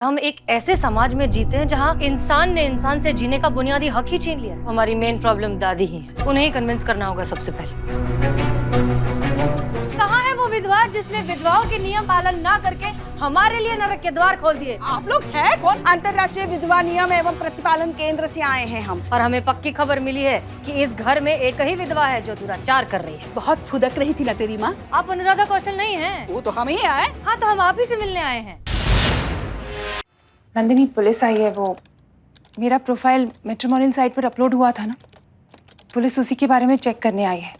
हम एक ऐसे समाज में जीते हैं जहाँ इंसान ने इंसान से जीने का बुनियादी हक ही छीन लिया है। हमारी मेन प्रॉब्लम दादी ही है, उन्हें ही कन्विंस करना होगा सबसे पहले। कहाँ है वो विधवा जिसने विधवाओं के नियम पालन ना करके हमारे लिए नरक के द्वार खोल दिए? आप लोग हैं कौन? अंतर्राष्ट्रीय विधवा नियम एवं प्रतिपालन केंद्र से आए हैं हम। और हमें पक्की खबर मिली है कि इस घर में एक ही विधवा है जो दुराचार कर रही है। बहुत फुदक रही थी ना तेरी माँ। आप अनुराधा कौशल नहीं हैं? वो तो हम ही आए। हाँ, तो हम आप ही से मिलने आए हैं। नंदिनी, पुलिस आई है। वो मेरा प्रोफाइल मैट्रिमोनियल साइट पर अपलोड हुआ था ना, पुलिस उसी के बारे में चेक करने आई है।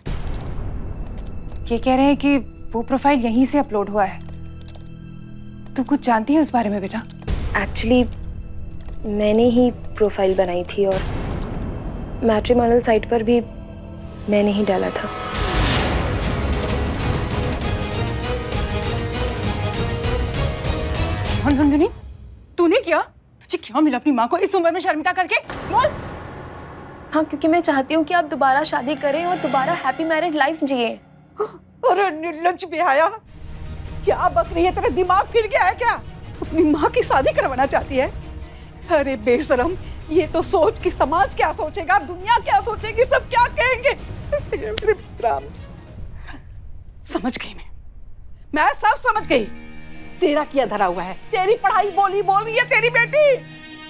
ये कह रहे हैं कि वो प्रोफाइल यहीं से अपलोड हुआ है। तुम कुछ जानती है उस बारे में बेटा? एक्चुअली मैंने ही प्रोफाइल बनाई थी और मैट्रिमोनियल साइट पर भी मैंने ही डाला था। नंदिनी, तूने क्या? तुझे क्या मिला अपनी माँ को इस उम्र में शर्मिंदा करके? बोल। हाँ, क्योंकि मैं चाहती हूँ कि आप दोबारा शादी करें और दोबारा हैप्पी मैरिड लाइफ जिए। अरे निर्लज्ज बेहया, क्या बक रही है? तेरा दिमाग फिर गया है क्या? अपनी माँ की शादी करवाना चाहती है? अरे बेशरम, ये तो सोच कि समाज क्या सोचेगा, दुनिया क्या सोचेगी, सब क्या कहेंगे। मेरे राम जी, समझ गई मैं सब समझ गई। तेरा किया धरा हुआ है, तेरी पढ़ाई बोली बोल रही है तेरी बेटी।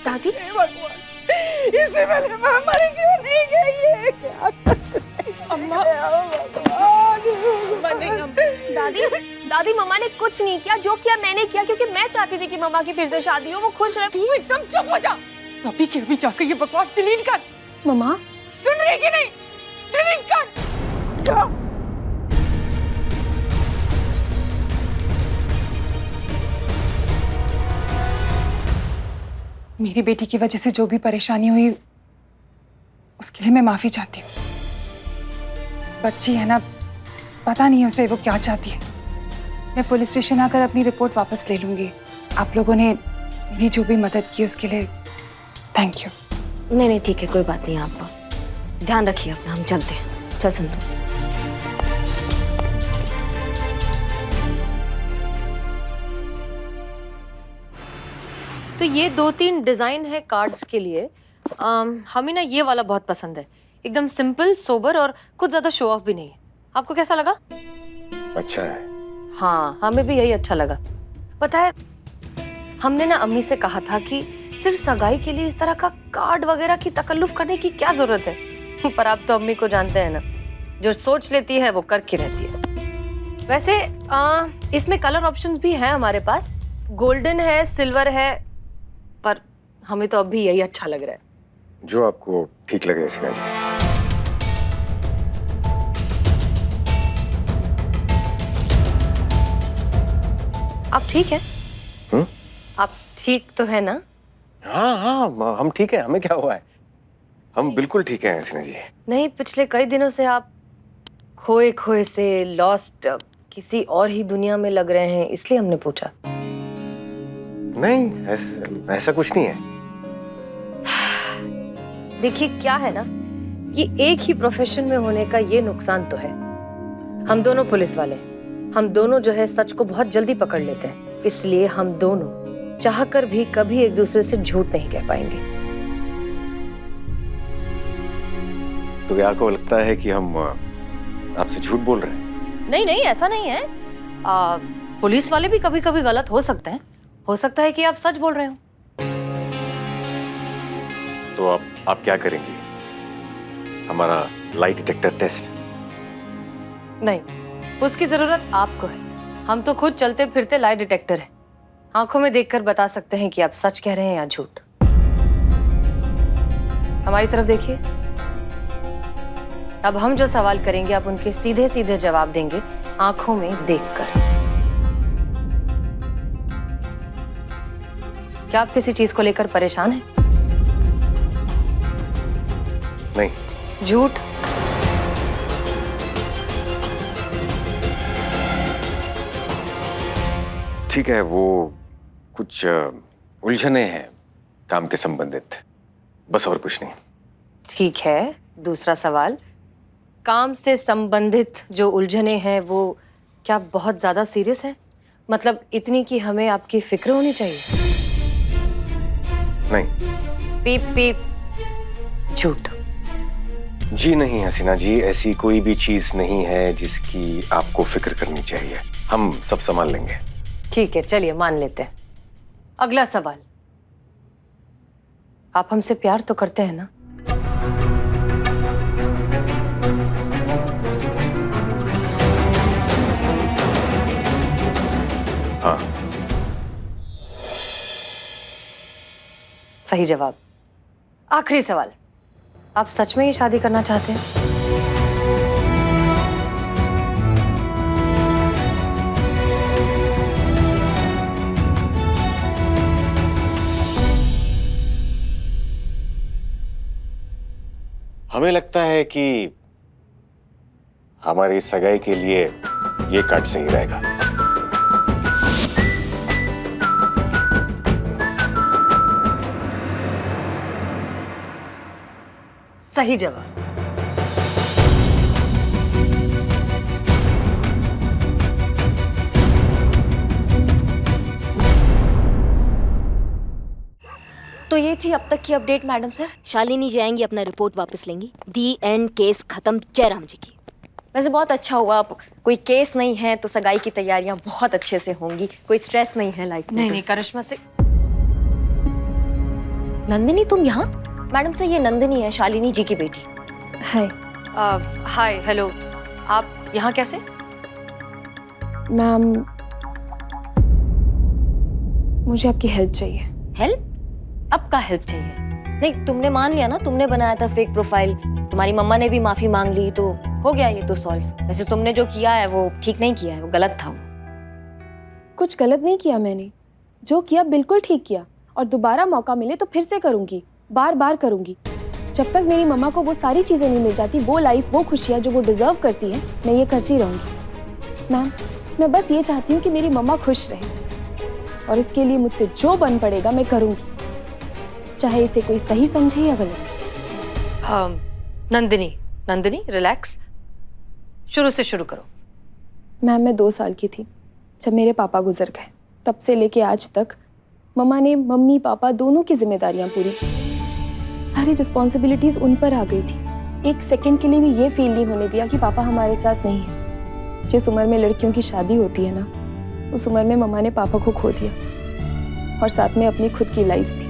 दादी, इससे पहले मैं मर क्यों नहीं गई है? क्या अम्मा, दादी मम्मा ने कुछ नहीं किया, जो किया मैंने किया, क्योंकि मैं चाहती थी कि मम्मा की फिर से शादी हो, वो खुश रहे। तू एकदम चुप हो जा। अभी के अभी जाकर ये बकवास डिलीट कर। मम्मा सुन रही कि नहीं? डिलीट कर। क्या? मेरी बेटी की वजह से जो भी परेशानी हुई उसके लिए मैं माफी चाहती हूँ। बच्ची है ना, पता नहीं उसे वो क्या चाहती है। मैं पुलिस स्टेशन आकर अपनी रिपोर्ट वापस ले लूंगी। आप लोगों ने मेरी जो भी मदद की उसके लिए थैंक यू। नहीं, ठीक है, कोई बात नहीं। आप ध्यान रखिए अपना, हम चलते हैं। चल संतु। तो ये 2-3 डिजाइन है कार्ड्स के लिए। हमें ना ये वाला बहुत पसंद है, एकदम सिंपल, सोबर और कुछ ज्यादा शो ऑफ भी नहीं है। आपको कैसा लगा? अच्छा है। हाँ, हमें भी यही अच्छा लगा। पता है, हमने ना अम्मी से कहा था कि सिर्फ सगाई के लिए इस तरह का कार्ड वगैरह की तकल्लुफ करने की क्या जरूरत है। पर आप तो अम्मी को जानते हैं ना, जो सोच लेती है वो करके रहती है। वैसे इसमें कलर ऑप्शंस भी हैं हमारे पास। गोल्डन है, सिल्वर है, पर हमें तो अभी यही अच्छा लग रहा है। जो आपको ठीक लगे सीना जी। आप ठीक हैं? आप ठीक तो है ना? हाँ, हम ठीक है। हमें क्या हुआ है? हम बिल्कुल ठीक हैं सीना जी। नहीं, पिछले कई दिनों से आप खोए खोए से, लॉस्ट, किसी और ही दुनिया में लग रहे हैं, इसलिए हमने पूछा। नहीं, ऐसा कुछ नहीं है। देखिए, क्या है ना कि एक ही प्रोफेशन में होने का ये नुकसान तो है, हम दोनों पुलिस वाले हैं। हम दोनों जो है सच को बहुत जल्दी पकड़ लेते हैं, इसलिए हम दोनों चाहकर भी कभी एक दूसरे से झूठ नहीं कह पाएंगे। तो क्या आपको लगता है कि हम आपसे झूठ बोल रहे हैं? नहीं, ऐसा नहीं है। पुलिस वाले भी कभी कभी गलत हो सकते हैं। हो सकता है कि आप सच बोल रहे हो। तो आप क्या करेंगे? हमारा लाई डिटेक्टर टेस्ट? नहीं, उसकी जरूरत आपको है। हम तो खुद चलते फिरते लाई डिटेक्टर हैं। आंखों में देखकर बता सकते हैं कि आप सच कह रहे हैं या झूठ। हमारी तरफ देखिए। अब हम जो सवाल करेंगे आप उनके सीधे सीधे जवाब देंगे, आंखों में देखकर। क्या आप किसी चीज को लेकर परेशान हैं? नहीं। झूठ? ठीक है, वो कुछ उलझने हैं काम के संबंधित, बस और कुछ नहीं। ठीक है, दूसरा सवाल। काम से संबंधित जो उलझने हैं वो क्या बहुत ज्यादा सीरियस है? मतलब इतनी कि हमें आपकी फिक्र होनी चाहिए? नहीं। पीप पीप झूठ। जी नहीं हसीना जी, ऐसी कोई भी चीज नहीं है जिसकी आपको फिक्र करनी चाहिए। हम सब संभाल लेंगे। ठीक है, चलिए मान लेते हैं। अगला सवाल, आप हमसे प्यार तो करते हैं ना? हाँ। सही जवाब। आखिरी सवाल, आप सच में ही शादी करना चाहते हैं? हमें लगता है कि हमारी सगाई के लिए ये कार्ड सही रहेगा। सही जवाब। तो ये थी अब तक की अपडेट मैडम सर। शालिनी जाएंगी, अपना रिपोर्ट वापस लेंगी। दी एंड, केस खत्म जयराम जी की। वैसे बहुत अच्छा हुआ, अब कोई केस नहीं है तो सगाई की तैयारियां बहुत अच्छे से होंगी, कोई स्ट्रेस नहीं है लाइफ में। नहीं करिश्मा से। नंदिनी तुम यहाँ? मैडम से ये नंदिनी है, शालिनी जी की बेटी। हाय हाय, हेलो। आप यहाँ कैसे? मैम, मुझे आपकी हेल्प चाहिए। हेल्प? अब का हेल्प चाहिए? नहीं, तुमने मान लिया ना, तुमने बनाया था फेक प्रोफाइल, तुम्हारी मम्मा ने भी माफी मांग ली, तो हो गया ये तो सॉल्व। वैसे तुमने जो किया है वो ठीक नहीं किया है, वो गलत था। कुछ गलत नहीं किया मैंने, जो किया बिल्कुल ठीक किया, और दोबारा मौका मिले तो फिर से करूंगी, बार बार करूंगी। जब तक मेरी मम्मा को वो सारी चीज़ें नहीं मिल जाती, वो लाइफ, वो खुशियाँ जो वो डिजर्व करती है, मैं ये करती रहूंगी। मैम, मैं बस ये चाहती हूँ कि मेरी मम्मा खुश रहे, और इसके लिए मुझसे जो बन पड़ेगा मैं करूंगी, चाहे इसे कोई सही समझे या गलत। नंदिनी रिलैक्स, शुरू से शुरू करो। मैम, मैं 2 साल की थी जब मेरे पापा गुजर गए। तब से लेके आज तक मम्मा ने मम्मी पापा दोनों की जिम्मेदारियां पूरी की। सारी रिस्पॉन्सिबिलिटीज उन पर आ गई थी। एक सेकंड के लिए भी ये फील नहीं होने दिया कि पापा हमारे साथ नहीं है। जिस उम्र में लड़कियों की शादी होती है ना, उस उम्र में मम्मा ने पापा को खो दिया, और साथ में अपनी खुद की लाइफ भी।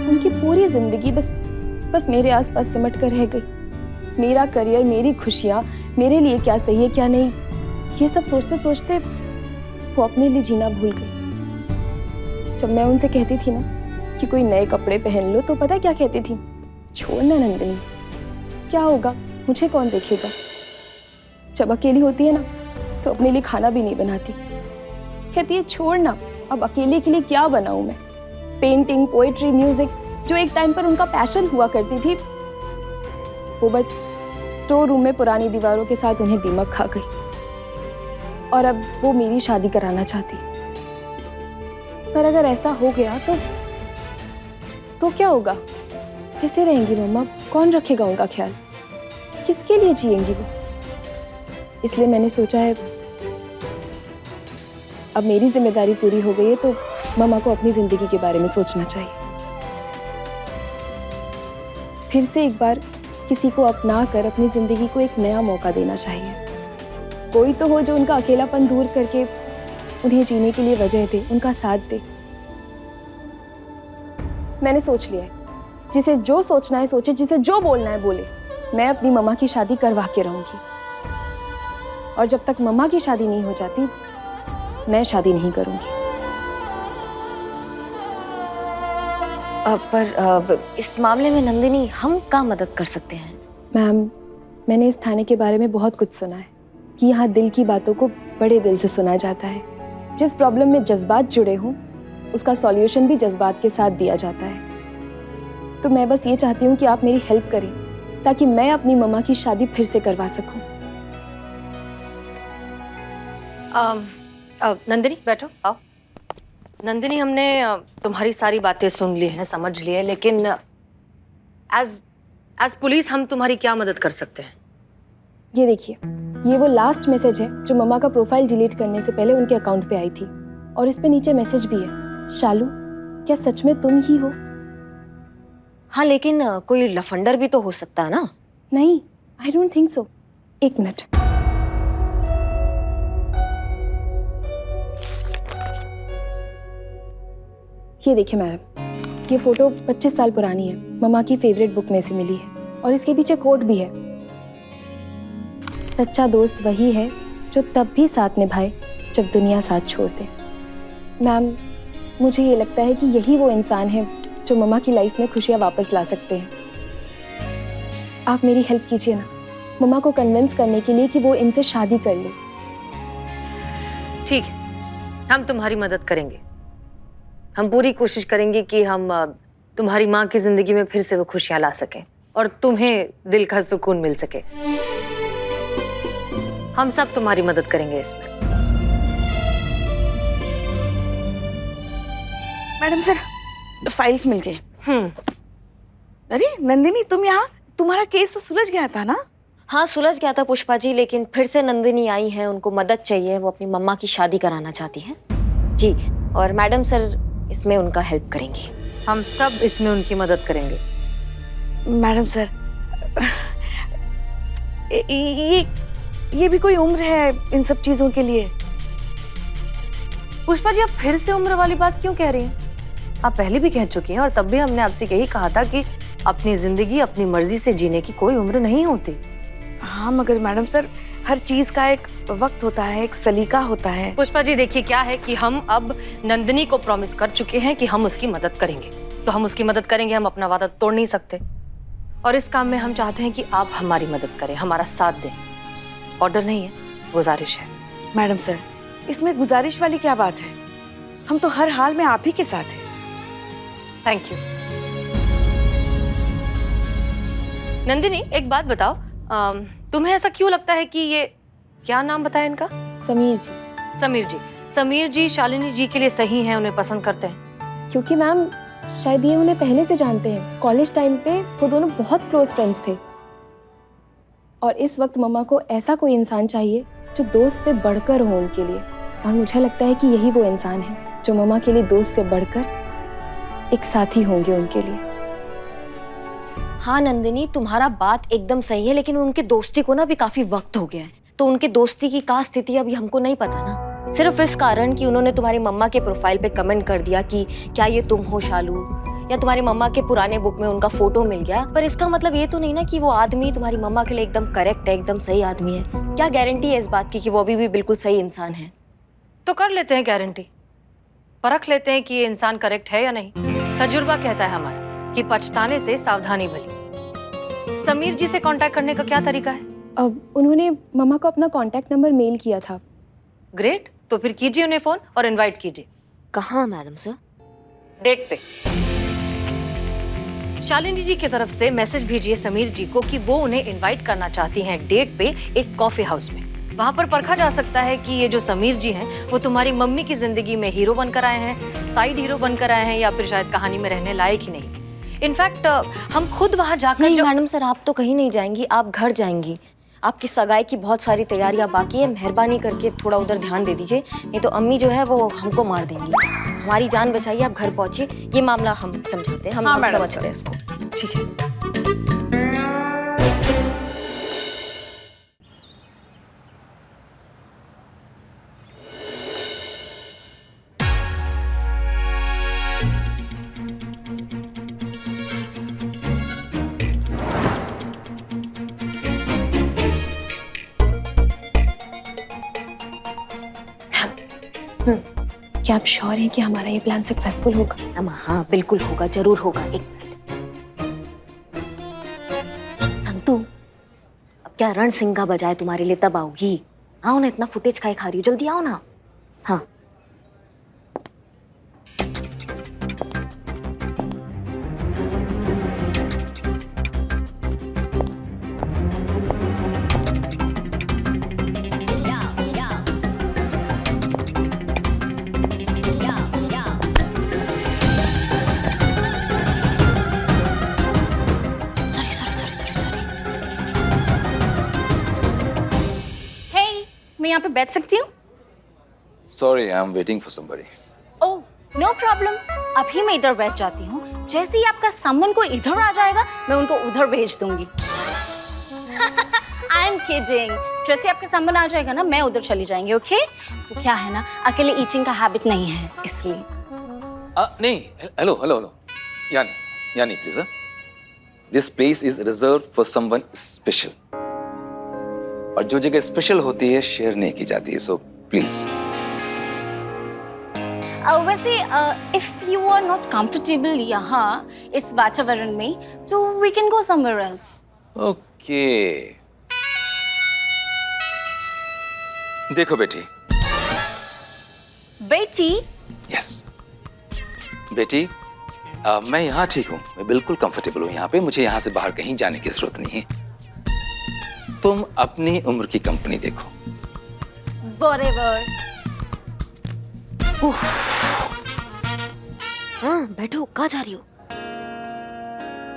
उनकी पूरी जिंदगी बस मेरे आसपास सिमट कर रह गई। मेरा करियर, मेरी खुशियाँ, मेरे लिए क्या सही है क्या नहीं, ये सब सोचते सोचते वो अपने लिए जीना भूल गई। जब मैं उनसे कहती थी ना कि कोई नए कपड़े पहन लो, तो पता क्या कहती थी? छोड़ना नंदिनी, क्या होगा, मुझे कौन देखेगा। जब अकेली होती है ना तो अपने लिए खाना भी नहीं बनाती। कहती है छोड़ना, अब अकेले के लिए क्या बनाऊं मैं। पेंटिंग, पोएट्री, म्यूजिक, जो एक टाइम पर उनका पैशन हुआ करती थी, वो बस स्टोर रूम में पुरानी दीवारों के साथ उन्हें दीमक खा गई, और अब वो मेरी शादी कराना चाहती। पर अगर ऐसा हो गया तो क्या होगा? कैसे रहेंगी मम्मा? कौन रखेगा उनका ख्याल? किसके लिए जिएंगी वो? इसलिए मैंने सोचा है अब मेरी जिम्मेदारी पूरी हो गई है तो मम्मा को अपनी जिंदगी के बारे में सोचना चाहिए। फिर से एक बार किसी को अपना कर अपनी जिंदगी को एक नया मौका देना चाहिए। कोई तो हो जो उनका अकेलापन दूर करके उन्हें जीने के लिए वजह दे, उनका साथ दे। मैंने सोच लिया है, जिसे जो सोचना है सोचे, जिसे जो बोलना है बोले। मैं अपनी मम्मा की शादी करवा के रहूंगी, और जब तक मम्मा की शादी नहीं हो जाती, मैं शादी नहीं करूंगी। पर इस मामले में नंदिनी हम क्या मदद कर सकते हैं? मैम, मैंने इस थाने के बारे में बहुत कुछ सुना है कि यहाँ दिल की बातों को बड़े दिल से सुना जाता है। जिस प्रॉब्लम में जज्बात जुड़े हों, उसका सॉल्यूशन भी जज्बात के साथ दिया जाता है। तो मैं बस ये चाहती हूँ कि आप मेरी हेल्प करें, ताकि मैं अपनी मम्मा की शादी फिर से करवा सकूं। नंदिनी बैठो, आओ। नंदिनी, हमने तुम्हारी सारी बातें सुन ली हैं, समझ ली है, लेकिन एज पुलिस हम तुम्हारी क्या मदद कर सकते हैं? ये देखिए, ये वो लास्ट मैसेज है जो मम्मा का प्रोफाइल डिलीट करने से पहले उनके अकाउंट पे आई थी, और इस पे नीचे मैसेज भी है, शालू क्या सच में तुम ही हो हाँ लेकिन कोई लफंडर भी तो हो सकता है ना। नहीं, आई डोंट थिंक सो। एक मिनट। ये देखिए मैडम, ये फोटो 25 साल पुरानी है, मम्मा की फेवरेट बुक में से मिली है और इसके पीछे कोट भी है, सच्चा दोस्त वही है जो तब भी साथ निभाए जब दुनिया साथ छोड़ दे। मैम, मुझे ये लगता है कि यही वो इंसान है जो मम्मा की लाइफ में खुशियाँ वापस ला सकते हैं। आप मेरी हेल्प कीजिए ना, मम्मा को कन्विंस करने के लिए कि वो इनसे शादी कर ले। ठीक है, हम तुम्हारी मदद करेंगे। हम पूरी कोशिश करेंगे कि हम तुम्हारी माँ की जिंदगी में फिर से वो खुशियाँ ला सकें और तुम्हें दिल का सुकून मिल सके। हम सब तुम्हारी मदद करेंगे इसमें। मैडम सर, फाइल्स मिल गए। अरे नंदिनी, तुम यहाँ? तुम्हारा केस तो सुलझ गया था ना? हाँ सुलझ गया था पुष्पा जी, लेकिन फिर से नंदिनी आई है, उनको मदद चाहिए, वो अपनी मम्मा की शादी कराना चाहती हैं जी। और मैडम सर इसमें उनका हेल्प करेंगी। हम सब इसमें उनकी मदद करेंगे। मैडम सर, ये भी कोई उम्र है इन सब चीजों के लिए? पुष्पा जी, आप फिर से उम्र वाली बात क्यों कह रही हैं? आप पहले भी कह चुकी हैं और तब भी हमने आपसे यही कहा था कि अपनी जिंदगी अपनी मर्जी से जीने की कोई उम्र नहीं होती। हाँ मगर मैडम सर, हर चीज का एक वक्त होता है, एक सलीका होता है। पुष्पा जी देखिए, क्या है कि हम अब नंदिनी को प्रॉमिस कर चुके हैं कि हम उसकी मदद करेंगे, तो हम उसकी मदद करेंगे। हम अपना वादा तोड़ नहीं सकते और इस काम में हम चाहते हैं कि आप हमारी मदद करें, हमारा साथ दें। ऑर्डर नहीं है, गुजारिश है। मैडम सर, इसमें गुजारिश वाली क्या बात है? हम तो हर हाल में आप ही के साथ हैं। Thank you. नंदिनी, एक बात बताओ, तुम्हें ऐसा क्यों लगता है कि ये, क्या नाम बताया इनका? समीर जी। समीर जी। समीर जी शालिनी जी के लिए सही हैं, उन्हें पसंद करते हैं? क्योंकि मैम शायद ये उन्हें पहले से जानते हैं। कॉलेज टाइम पे वो दोनों बहुत क्लोज फ्रेंड्स थे और इस वक्त मम्मा को ऐसा कोई इंसान चाहिए जो दोस्त से बढ़कर हो उनके लिए, और मुझे लगता है कि यही वो इंसान है जो मम्मा के लिए दोस्त से बढ़कर एक साथी होंगे उनके लिए। हाँ नंदिनी, तुम्हारा बात एकदम सही है, लेकिन उनके दोस्ती को ना भी काफी वक्त हो गया है, तो उनके दोस्ती की क्या स्थिति अभी हमको नहीं पता ना। सिर्फ इस कारण कि उन्होंने तुम्हारी मम्मा के प्रोफाइल पे कमेंट कर दिया कि क्या ये तुम हो शालू, या तुम्हारी मम्मा के पुराने बुक में उनका फोटो मिल गया, पर इसका मतलब ये तो नहीं ना कि वो आदमी तुम्हारी मम्मा के लिए एकदम करेक्ट है, एकदम सही आदमी है। क्या गारंटी है इस बात की कि वो अभी भी बिल्कुल सही इंसान है? तो कर लेते हैं गारंटी, परख लेते हैं कि ये इंसान करेक्ट है या नहीं। तजुर्बा कहता है हमारा कि पछताने से सावधानी भली। समीर जी से कांटेक्ट करने का क्या तरीका है? अब उन्होंने मम्मा को अपना कांटेक्ट नंबर मेल किया था। ग्रेट, तो फिर कीजिए उन्हें फोन और इनवाइट कीजिए। कहाँ मैडम सर? डेट पे। शालिनी जी की तरफ से मैसेज भेजिए समीर जी को कि वो उन्हें इनवाइट करना चाहती हैं डेट पे एक कॉफी हाउस में। वहां पर परखा जा सकता है कि ये जो समीर जी हैं वो तुम्हारी मम्मी की जिंदगी में हीरो बनकर आए हैं, साइड हीरो बनकर आए हैं, या फिर शायद कहानी में रहने लायक ही नहीं। इनफैक्ट हम खुद वहां जाकर नहीं मैडम सर, आप तो कहीं नहीं जाएंगी, आप घर जाएंगी। आपकी सगाई की बहुत सारी तैयारियां बाकी है, मेहरबानी करके थोड़ा उधर ध्यान दे दीजिए, नहीं तो अम्मी जो है वो हमको मार देंगी। हमारी जान बचाइए, आप घर पहुंचिए। ये मामला हम समझाते हैं, हम समझते हैं इसको। ठीक है। क्या आप श्योर हैं कि हमारा ये प्लान सक्सेसफुल होगा? अम्मा हाँ बिल्कुल होगा, जरूर होगा। एक मिनट संतू, अब क्या रण सिंगा बजाए तुम्हारे लिए तब आओगी? आओ ना, इतना फुटेज खाए खा रही हो, जल्दी आओ ना। हाँ मैं यहाँ पे बैठ सकती हूँ? Sorry, I'm waiting for somebody. Oh no problem, अभी मैं इधर बैठ जाती हूँ। जैसे ही आपका समन को इधर आ जाएगा मैं उनको उधर भेज दूंगी। I am kidding. जैसे आपका समन आ जाएगा ना मैं उधर चली जाएंगी। ओके वो क्या है ना अकेले ईटिंग का हैबिट नहीं है इसलिए। नहीं, हेलो हेलो हेलो, यानी यानी please, this place is reserve for someone special, और जो जगह स्पेशल होती है शेयर नहीं की जाती है, सो प्लीज। वैसे if you are not comfortable यहाँ इस वातावरण में तो we can go somewhere else. Okay, देखो बेटी। बेटी? यस बेटी, मैं यहाँ ठीक हूँ, मैं बिल्कुल कंफर्टेबल हूँ यहाँ पे, मुझे यहाँ से बाहर कहीं जाने की जरूरत नहीं है। तुम अपनी उम्र की कंपनी देखो। Whatever. हाँ बैठो, कहाँ जा रही हो?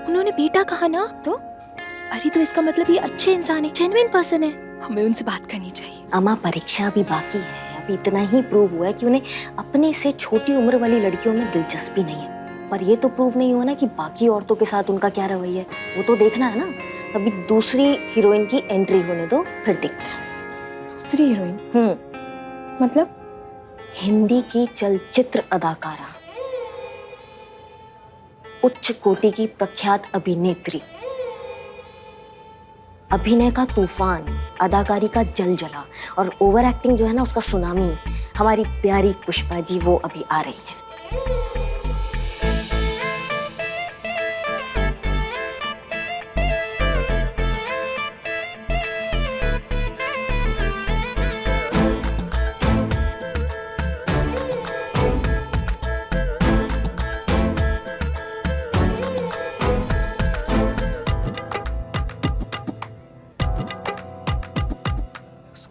उन्होंने बेटा कहा ना, तो अरे तो इसका मतलब ये अच्छे इंसान है, जेन्युइन पर्सन है, हमें उनसे बात करनी चाहिए। अम्मा परीक्षा अभी बाकी है, अभी इतना ही प्रूव हुआ है कि उन्हें अपने से छोटी उम्र वाली लड़कियों में दिलचस्पी नहीं है, पर ये तो प्रूव नहीं हुआ ना कि बाकी औरतों के साथ उनका क्या रवैया है, वो तो देखना है ना। अभी दूसरी हीरोइन की एंट्री होने दो, फिर देखते हैं। दूसरी हीरोइन? मतलब? हिंदी की चलचित्र अदाकारा, उच्च कोटि की प्रख्यात अभिनेत्री, अभिनय का तूफान, अदाकारी का जलजला और ओवर एक्टिंग जो है ना उसका सुनामी, हमारी प्यारी पुष्पा जी वो अभी आ रही है।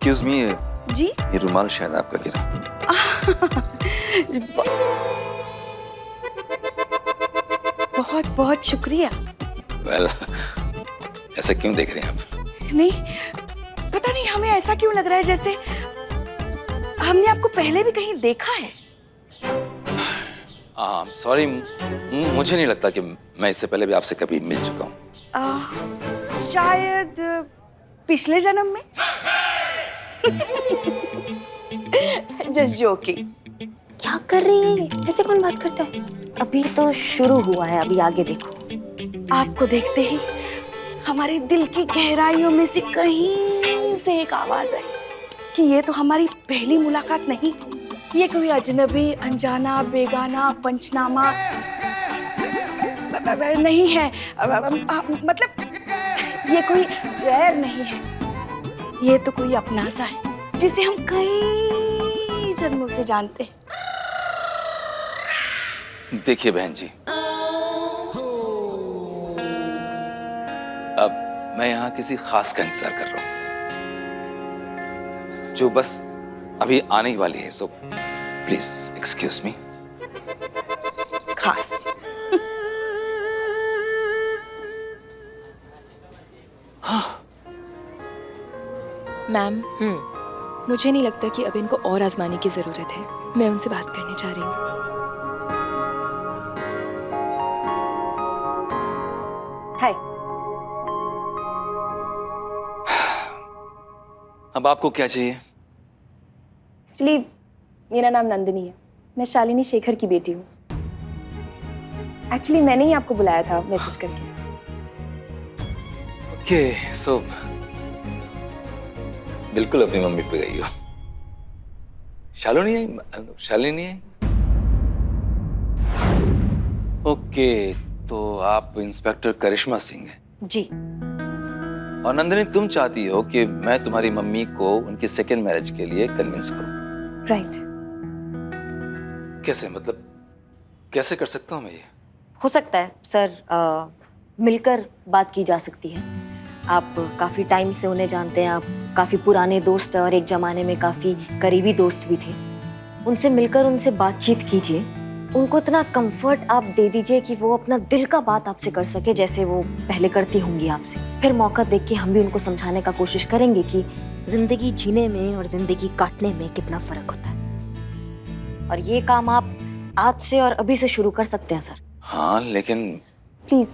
एक्सक्यूज मी जी? ये रुमाल शायद आपका गिरा। बहुत बहुत शुक्रिया। वेल, ऐसा क्यों देख रहे हैं आप? नहीं, पता नहीं हमें ऐसा क्यों लग रहा है जैसे हमने आपको पहले भी कहीं देखा है। सॉरी, मुझे नहीं लगता कि मैं इससे पहले भी आपसे कभी मिल चुका हूँ। शायद पिछले जन्म में। Just joking. क्या कर रही है? ऐसे कौन बात करता है? अभी तो शुरू हुआ है, अभी आगे देखो। आपको देखते ही हमारे दिल की गहराइयों में से कहीं से एक आवाज आई कि ये तो हमारी पहली मुलाकात नहीं, ये कोई अजनबी, अनजाना, बेगाना, पंचनामा नहीं है। मतलब ये कोई गैर नहीं है, ये तो कोई अपना सा है जिसे हम कई जन्मों से जानते हैं। देखिए बहन जी, अब मैं यहाँ किसी खास का इंतजार कर रहा हूँ जो बस अभी आने ही वाली है, सो प्लीज एक्सक्यूज मी। खास? मैम, मुझे नहीं लगता कि अब इनको और आजमाने की जरूरत है। मैं उनसे बात करने जा रही हूँ। हाय। अब आपको क्या चाहिए? एक्चुअली मेरा नाम नंदिनी है, मैं शालिनी शेखर की बेटी हूँ। एक्चुअली मैंने ही आपको बुलाया था मैसेज करके। ओके, सो बिल्कुल अपनी मम्मी पे गई हो। शालिनी आई? शालिनी आई? ओके, तो आप इंस्पेक्टर करिश्मा सिंह हैं? जी। और नंदिनी, तुम चाहती हो कि मैं तुम्हारी मम्मी को उनकी सेकेंड मैरिज के लिए कन्विंस करूं? राइट। कैसे, मतलब कैसे कर सकता हूं मैं ये? हो सकता है सर, मिलकर बात की जा सकती है। आप काफी टाइम से उन्हें जानते हैं, आप काफी पुराने दोस्त हैं और एक जमाने में काफी करीबी दोस्त भी थे। उनसे मिलकर उनसे बातचीत कीजिए, उनको इतना कंफर्ट आप दे दीजिए कि वो अपना दिल का बात आपसे कर सके जैसे वो पहले करती होंगी आपसे। फिर मौका देख के हम भी उनको समझाने का कोशिश करेंगे कि जिंदगी जीने में और जिंदगी काटने में कितना फर्क होता है। और ये काम आप आज से और अभी से शुरू कर सकते हैं सर। हाँ लेकिन प्लीज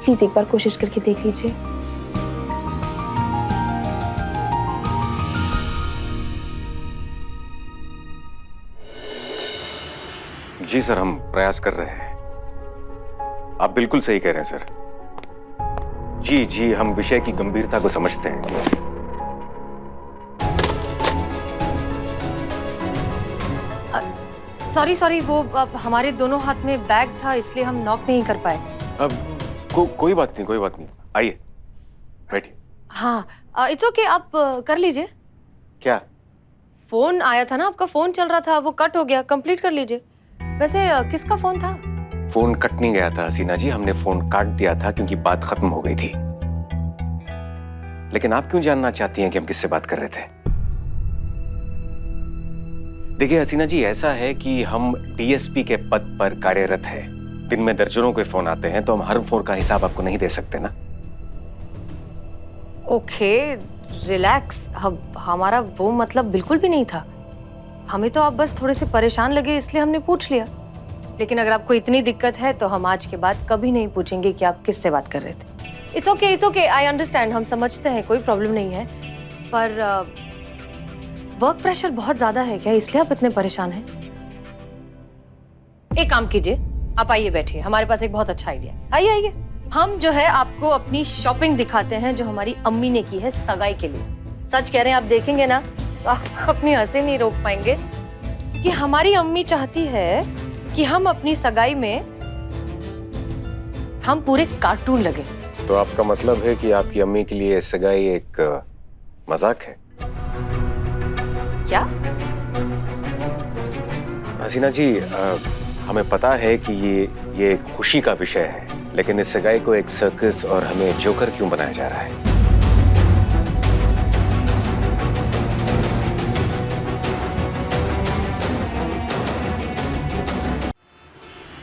प्लीज एक बार कोशिश करके देख लीजिए। जी सर, हम प्रयास कर रहे हैं। आप बिल्कुल सही कह रहे हैं सर। जी जी, हम विषय की गंभीरता को समझते हैं। सॉरी वो अब हमारे दोनों हाथ में बैग था इसलिए हम नॉक नहीं कर पाए। अब कोई बात नहीं। आइए बैठिए। हाँ इट्स ओके, आप कर लीजिए। क्या? फोन आया था ना आपका, फोन चल रहा था, वो कट हो गया, कंप्लीट कर लीजिए। वैसे किसका फोन था? फोन कट नहीं गया था हसीना जी, हमने फोन काट दिया था क्योंकि बात खत्म हो गई थी। लेकिन आप क्यों जानना चाहती हैं कि हम किससे बात कर रहे थे? देखिए हसीना जी, ऐसा है कि हम डीएसपी के पद पर कार्यरत हैं। दिन में दर्जनों के फोन आते हैं, तो हम हर फोन का हिसाब आपको नहीं दे सकते ना। ओके रिलैक्स, हमारा वो मतलब बिल्कुल भी नहीं था। हमें तो आप बस थोड़े से परेशान लगे इसलिए हमने पूछ लिया। लेकिन अगर आपको इतनी दिक्कत है तो हम आज के बाद कभी नहीं पूछेंगे कि आप किससे बात कर रहे थे। इट्स ओके, आई अंडरस्टैंड, हम समझते हैं, कोई प्रॉब्लम नहीं है। पर वर्क प्रेशर बहुत ज्यादा है क्या, इसलिए आप इतने परेशान हैं? एक काम कीजिए, आप आइए बैठिए, हमारे पास एक बहुत अच्छा आइडिया। आइए, हम जो है आपको अपनी शॉपिंग दिखाते हैं जो हमारी अम्मी ने की है सगाई के लिए। सच कह रहे हैं, आप देखेंगे ना तो आप अपनी हंसी नहीं रोक पाएंगे कि हमारी अम्मी चाहती है कि हम अपनी सगाई में हम पूरे कार्टून लगे। तो आपका मतलब है कि आपकी अम्मी के लिए सगाई एक मजाक है? क्या? हसीना जी, हमें पता है कि ये एक खुशी का विषय है, लेकिन इस सगाई को एक सर्कस और हमें जोकर क्यों बनाया जा रहा है?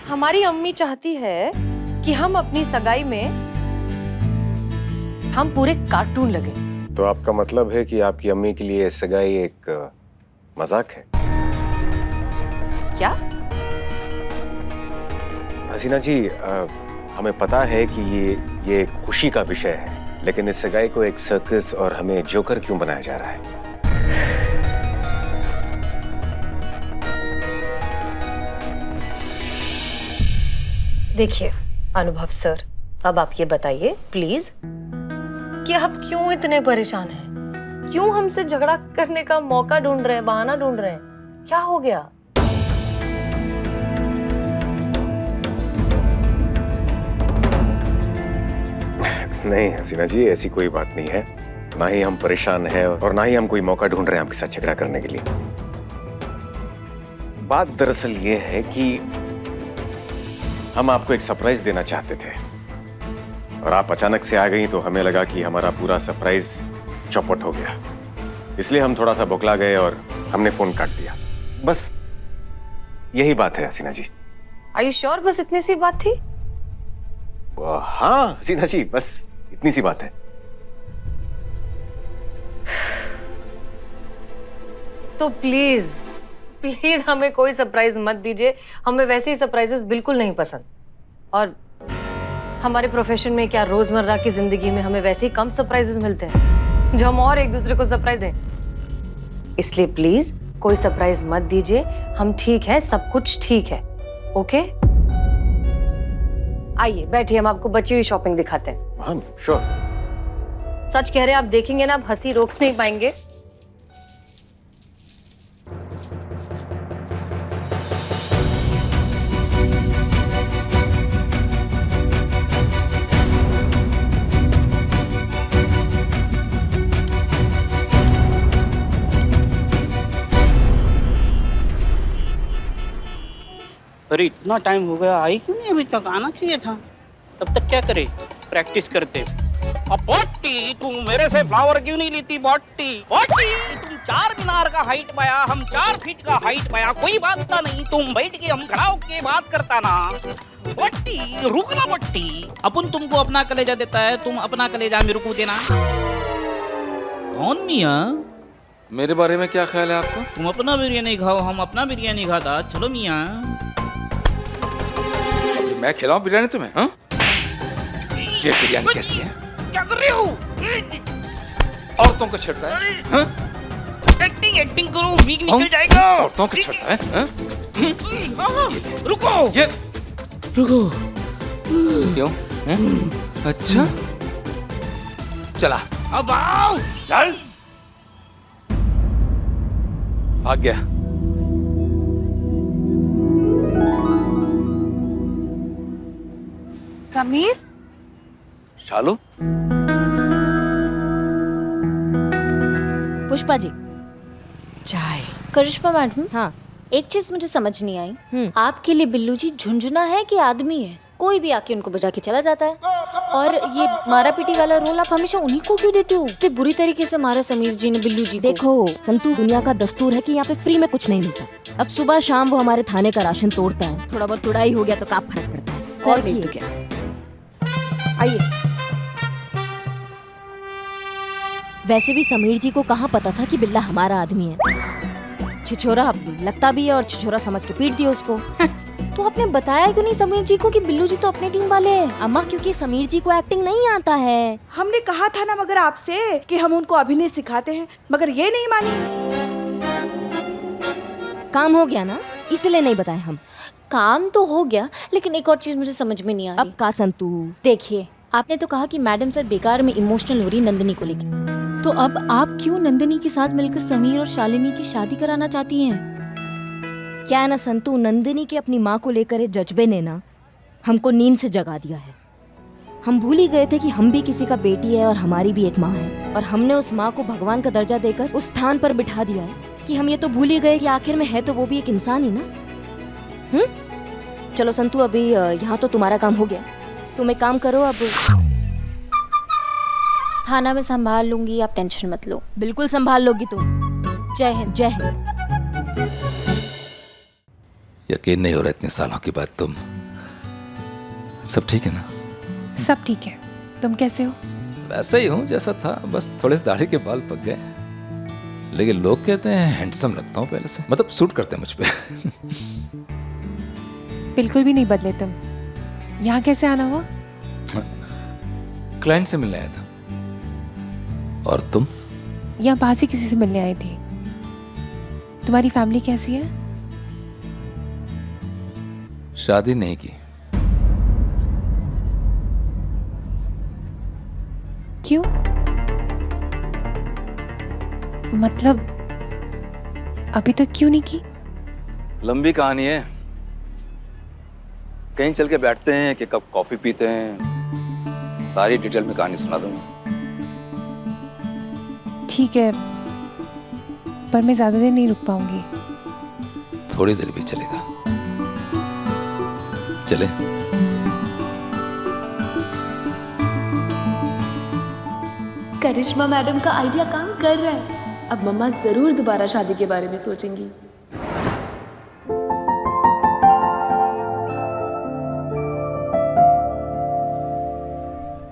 हमारी अम्मी चाहती है कि हम अपनी सगाई में हम पूरे कार्टून लगे। तो आपका मतलब है कि आपकी अम्मी के लिए सगाई एक मजाक है? क्या? हसीना जी, हमें पता है कि ये एक खुशी का विषय है, लेकिन इस सगाई को एक सर्कस और हमें जोकर क्यों बनाया जा रहा है? देखिए अनुभव सर, अब आप ये बताइए प्लीज कि आप क्यों इतने परेशान हैं? क्यों हमसे झगड़ा करने का मौका ढूंढ रहे हैं, बहाना ढूंढ रहे हैं? क्या हो गया? नहीं हसीना जी, ऐसी कोई बात नहीं है। ना ही हम परेशान हैं और ना ही हम कोई मौका ढूंढ रहे हैं आपके साथ झगड़ा करने के लिए। बात दरअसल ये है कि हम आपको एक सरप्राइज देना चाहते थे और आप अचानक से आ गई, तो हमें लगा कि हमारा पूरा सरप्राइज चौपट हो गया। इसलिए हम थोड़ा सा बौखला गए और हमने फोन काट दिया। बस यही बात है हसीना जी। आर यू श्योर बस इतनी सी बात थी? हाँ हसीना जी, बस इतनी सी बात है। तो प्लीज हमें कोई सरप्राइज मत दीजिए। हमें वैसे ही सरप्राइजेस बिल्कुल नहीं पसंद, और हमारे प्रोफेशन में क्या रोजमर्रा की जिंदगी में हमें वैसे ही कम सरप्राइजेस मिलते हैं जो हम और एक दूसरे को सरप्राइज दें। इसलिए प्लीज कोई सरप्राइज मत दीजिए, हम ठीक हैं, सब कुछ ठीक है। ओके आइए बैठिए, हम आपको बची हुई शॉपिंग दिखाते हैं। हाँ श्योर। सच कह रहे हैं, आप देखेंगे ना आप हंसी रोक नहीं पाएंगे। अरे इतना टाइम हो गया, आई क्यों नहीं अभी तक? आना चाहिए था। तब तक क्या करे, प्रैक्टिस करते। अब बॉटी तुम मेरे से फ्लावर क्यों नहीं लेती? बॉटी तुम 4 मीनार का हाइट पाया, हम 4 फीट का हाइट पाया, कोई बात ना नहीं, तुम बैठ के हम खड़ा होके बात करता ना। बॉटी रुकना, बॉटी अपन तुमको अपना कलेजा देता है, तुम अपना कलेजा मेरे को देना। कौन मियाँ? मेरे बारे में क्या ख्याल है आपका? तुम अपना बिरयानी खाओ, हम अपना बिरयानी खाता। चलो मियाँ। मैं खिलाऊं बिरयानी तुम्हें? हाँ, ये बिरयानी कैसी है? क्या कर रहे हो? औरतों को छेड़ता है? हाँ? एक्टिंग करो, वीक निकल जाएगा। औरतों को छेड़ता है? हाँ? रुको ये क्यों? अच्छा, चला अब आओ। चल। भाग गया। समीर, शालू, पुष्पा जी। चाय। करिश्मा मैडम, हाँ। एक चीज मुझे समझ नहीं आई, आपके लिए बिल्लू जी झुंझुना है कि आदमी है? कोई भी आके उनको बजा के चला जाता है, और ये मारा पीटी वाला रोल आप हमेशा उन्हीं को क्यों देते हो? इतने बुरी तरीके से मारा समीर जी ने बिल्लू जी को। देखो संतू, दुनिया का दस्तूर है कि यहाँ पे फ्री में कुछ नहीं मिलता। अब सुबह शाम वो हमारे थाने का राशन तोड़ता है, थोड़ा बहुत तुड़ाई हो गया तो क्या फर्क पड़ता है? और सर नहीं तो क्या। आइए। वैसे भी समीर जी को कहाँ पता था कि बिल्ला हमारा आदमी है। छिछोरा लगता भी है और छिछोरा समझ के पीट दिया उसको। तो आपने बताया क्यों नहीं समीर जी को कि बिल्लू जी तो अपनी टीम वाले हैं? अम्मा, क्योंकि समीर जी को एक्टिंग नहीं आता है। हमने कहा था ना मगर आपसे कि हम उनको अभिनय सिखाते हैं, मगर ये नहीं मानी। काम हो गया ना, इसलिए नहीं बताए हम। काम तो हो गया, लेकिन एक और चीज मुझे समझ में नहीं आ रही। अब का संतू? देखिए, आपने तो कहा कि मैडम सर बेकार में इमोशनल हो रही नंदिनी को लेकर, तो अब आप क्यों नंदिनी के साथ मिलकर समीर और शालिनी की शादी कराना चाहती हैं? क्या है ना संतू, नंदिनी के अपनी माँ को लेकर एक जज्बे ने ना हमको नींद से जगा दिया है। हम भूल ही गए थे कि हम भी किसी का बेटी है और हमारी भी एक माँ है, और हमने उस माँ को भगवान का दर्जा देकर उस स्थान पर बिठा दिया है कि हम ये तो भूल ही गए कि आखिर में है तो वो भी एक इंसान ही ना। चलो संतू, अभी यहाँ तो तुम्हारा काम हो गया, तुम एक काम करो, अब थाना में संभाल लूंगी, आप टेंशन मत लो। बिल्कुल संभाल लोगी तुम। जय हिंद। जय हिंद। यकीन नहीं हो रहा इतने सालों के बाद तुम। सब ठीक है ना? सब ठीक है। तुम कैसे हो? वैसा ही हूँ जैसा था, बस थोड़े से दाढ़ी के बाल पक गए, लेकिन लोग कहते हैं हैंडसम लगता हूँ पहले से, मतलब सूट करते हैं मुझ पे। बिल्कुल भी नहीं बदले तुम। यहाँ कैसे आना हुआ? क्लाइंट से मिलने आया था। और तुम? यहाँ पास ही किसी से मिलने आई थी। तुम्हारी फैमिली कैसी है? शादी नहीं की। क्यों? मतलब अभी तक क्यों नहीं की? लंबी कहानी है, कहीं चल के बैठते हैं कि कब कॉफी पीते हैं, सारी डिटेल में कहानी सुना दूंगा। ठीक है, पर मैं ज्यादा देर नहीं रुक पाऊंगी। थोड़ी देर भी चलेगा। चले? करिश्मा मैडम का आइडिया काम कर रहा है। अब मम्मा जरूर दोबारा शादी के बारे में सोचेंगी।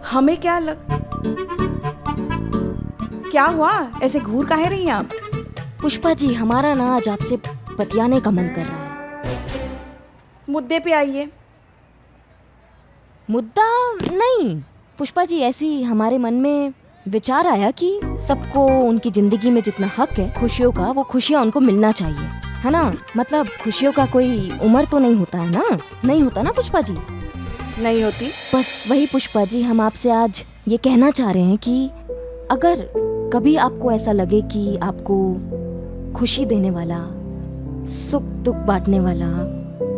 हमें क्या क्या हुआ? ऐसे घूर काहे रही हैं आप? पुष्पा जी, हमारा ना आज आपसे बतियाने का मन कर रहा है। मुद्दे पे आइए। मुद्दा नहीं पुष्पा जी, ऐसी हमारे मन में विचार आया कि सबको उनकी जिंदगी में जितना हक है खुशियों का, वो खुशियाँ उनको मिलना चाहिए, है ना? मतलब खुशियों का कोई उम्र तो नहीं होता है ना? नहीं होता ना पुष्पा जी? नहीं होती। बस वही पुष्पा जी, हम आपसे आज ये कहना चाह रहे हैं कि अगर कभी आपको ऐसा लगे कि आपको खुशी देने वाला, सुख दुख बांटने वाला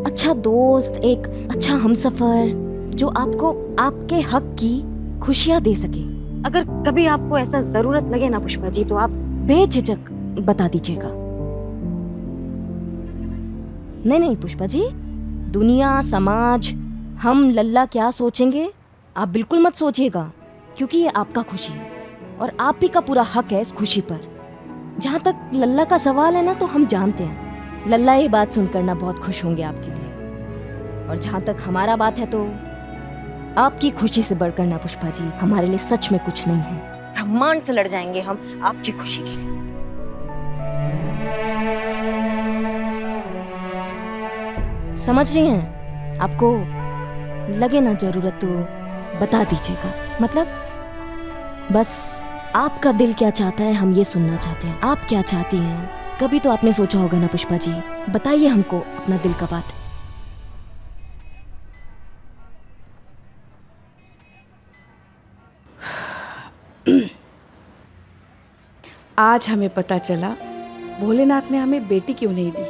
अच्छा दोस्त, एक अच्छा हमसफर जो आपको आपके हक की खुशियाँ दे सके, अगर कभी आपको ऐसा जरूरत लगे ना पुष्पा जी, तो आप बेझिझक बता दीजिएगा। नहीं पुष्पा जी, दुनिया, समाज, हम लल्ला क्या सोचेंगे आप बिल्कुल मत सोचिएगा, क्योंकि ये आपका खुशी है और आप ही का पूरा हक है इस खुशी पर। जहाँ तक लल्ला का सवाल है ना, तो हम जानते हैं लल्ला ये बात सुनकर ना बहुत खुश होंगे आपके लिए, और जहाँ तक हमारा बात है तो आपकी खुशी से बढ़कर ना पुष्पा जी हमारे लिए सच में कुछ नहीं है। ब्रह्मांड से लड़ जाएंगे हम आपकी खुशी के लिए। समझ रही हैं? आपको लगे ना जरूरत तो बता दीजिएगा। मतलब बस आपका दिल क्या चाहता है हम ये सुनना चाहते हैं। आप क्या चाहती हैं कभी तो आपने सोचा होगा ना पुष्पा जी, बताइए हमको अपना दिल का बात। आज हमें पता चला भोलेनाथ ने हमें बेटी क्यों नहीं दी,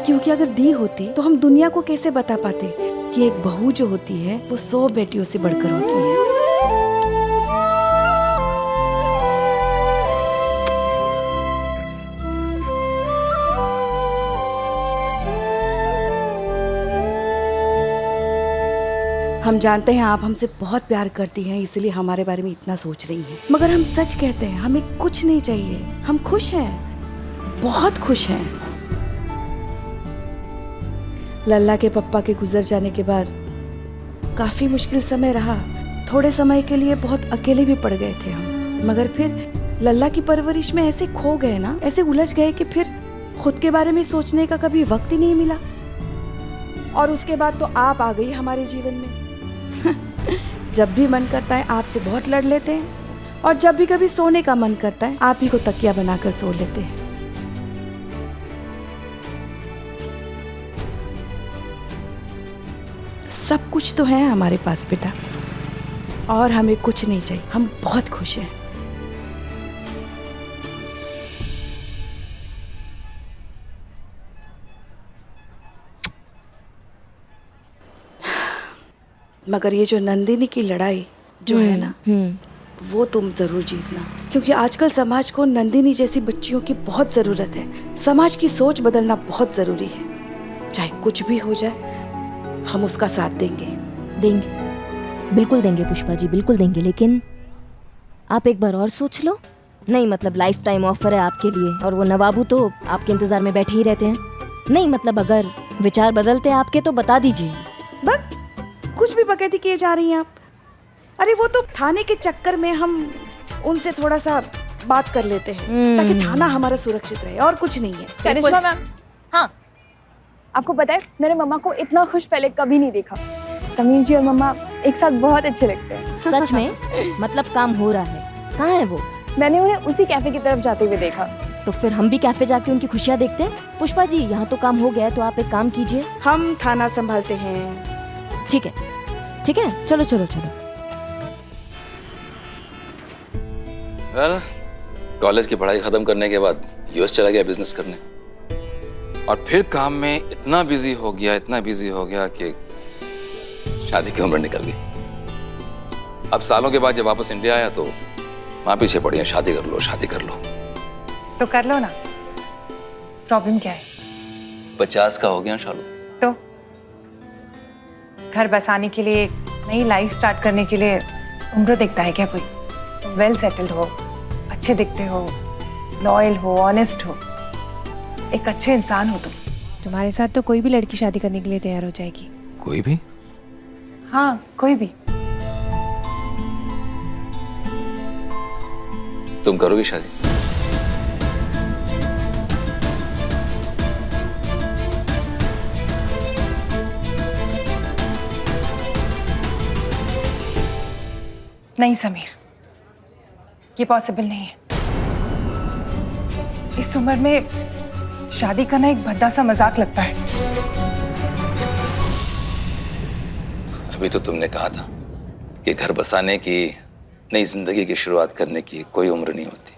क्योंकि अगर दी होती तो हम दुनिया को कैसे बता पाते कि एक बहू जो होती है वो 100 बेटियों से बढ़कर होती है। हम जानते हैं आप हमसे बहुत प्यार करती हैं, इसलिए हमारे बारे में इतना सोच रही हैं। मगर हम सच कहते हैं, हमें कुछ नहीं चाहिए, हम खुश हैं, बहुत खुश हैं। लल्ला के पप्पा के गुजर जाने के बाद काफी मुश्किल समय रहा। थोड़े समय के लिए बहुत अकेले भी पड़ गए थे हम, मगर फिर लल्ला की परवरिश में ऐसे खो गए ना, ऐसे उलझ गए कि फिर खुद के बारे में सोचने का कभी वक्त ही नहीं मिला। और उसके बाद तो आप आ गई हमारे जीवन में। जब भी मन करता है आपसे बहुत लड़ लेते हैं, और जब भी कभी सोने का मन करता है आप ही को तकिया बनाकर सो लेते हैं। सब कुछ तो है हमारे पास बेटा, और हमें कुछ नहीं चाहिए, हम बहुत खुश हैं। मगर ये जो नंदिनी की लड़ाई जो है ना, वो तुम जरूर जीतना, क्योंकि आजकल समाज को नंदिनी जैसी बच्चियों की बहुत जरूरत है। समाज की सोच बदलना बहुत जरूरी है। चाहे कुछ भी हो जाए हम उसका साथ देंगे। देंगे, बिल्कुल देंगे पुष्पा जी, बिल्कुल देंगे। लेकिन आप एक बार और सोच लो। नहीं मतलब लाइफ टाइम ऑफर है आपके लिए, और वो नवाबू तो आपके इंतजार में बैठे ही रहते हैं। नहीं मतलब अगर विचार बदलते हैं आपके तो बता दीजिए। बस कुछ भी बकैती किए जा रही हैं आप। अरे वो तो थाने के चक्कर में हम उनसे थोड़ा सा बात कर लेते हैं ताकि थाना हमारा सुरक्षित रहे, और कुछ नहीं है। करिश्मा मैम, हाँ आपको पता है मैंने मम्मा को इतना खुश पहले कभी नहीं देखा। समीर जी और मम्मा एक साथ बहुत अच्छे लगते हैं। सच में? मतलब काम हो रहा है। कहाँ है वो? मैंने उन्हें उसी कैफे की तरफ जाते हुए देखा। तो फिर हम भी कैफे जाके उनकी खुशियाँ देखते हैं। पुष्पा जी यहाँ तो काम हो गया, तो आप एक काम कीजिए। हम थाना संभालते हैं। ठीक है ठीक है, चलो चलो चलो। वेल, कॉलेज की पढ़ाई खत्म करने के बाद यूएस चला गया बिजनेस करने, और फिर काम में इतना बिजी हो गया कि शादी की उम्र निकल गई। अब सालों के बाद जब वापस इंडिया आया तो वहां पीछे पड़ी है, शादी कर लो शादी कर लो। तो कर लो ना, प्रॉब्लम क्या है? 50 का हो गया शालू। तो घर बसाने के लिए, नई लाइफ स्टार्ट करने के लिए उम्र देखता है क्या कोई? तुम वेल सेटल्ड हो, अच्छे दिखते हो, लॉयल हो, ऑनेस्ट हो, एक अच्छे इंसान हो तुम। तुम्हारे साथ तो कोई भी लड़की शादी करने के लिए तैयार हो जाएगी। कोई भी? हाँ कोई भी। तुम करोगी शादी? नहीं समीर, ये पॉसिबल नहीं है। इस उम्र में शादी करना एक भद्दा सा मजाक लगता है। अभी तो तुमने कहा था कि घर बसाने की, नई जिंदगी की शुरुआत करने की कोई उम्र नहीं होती।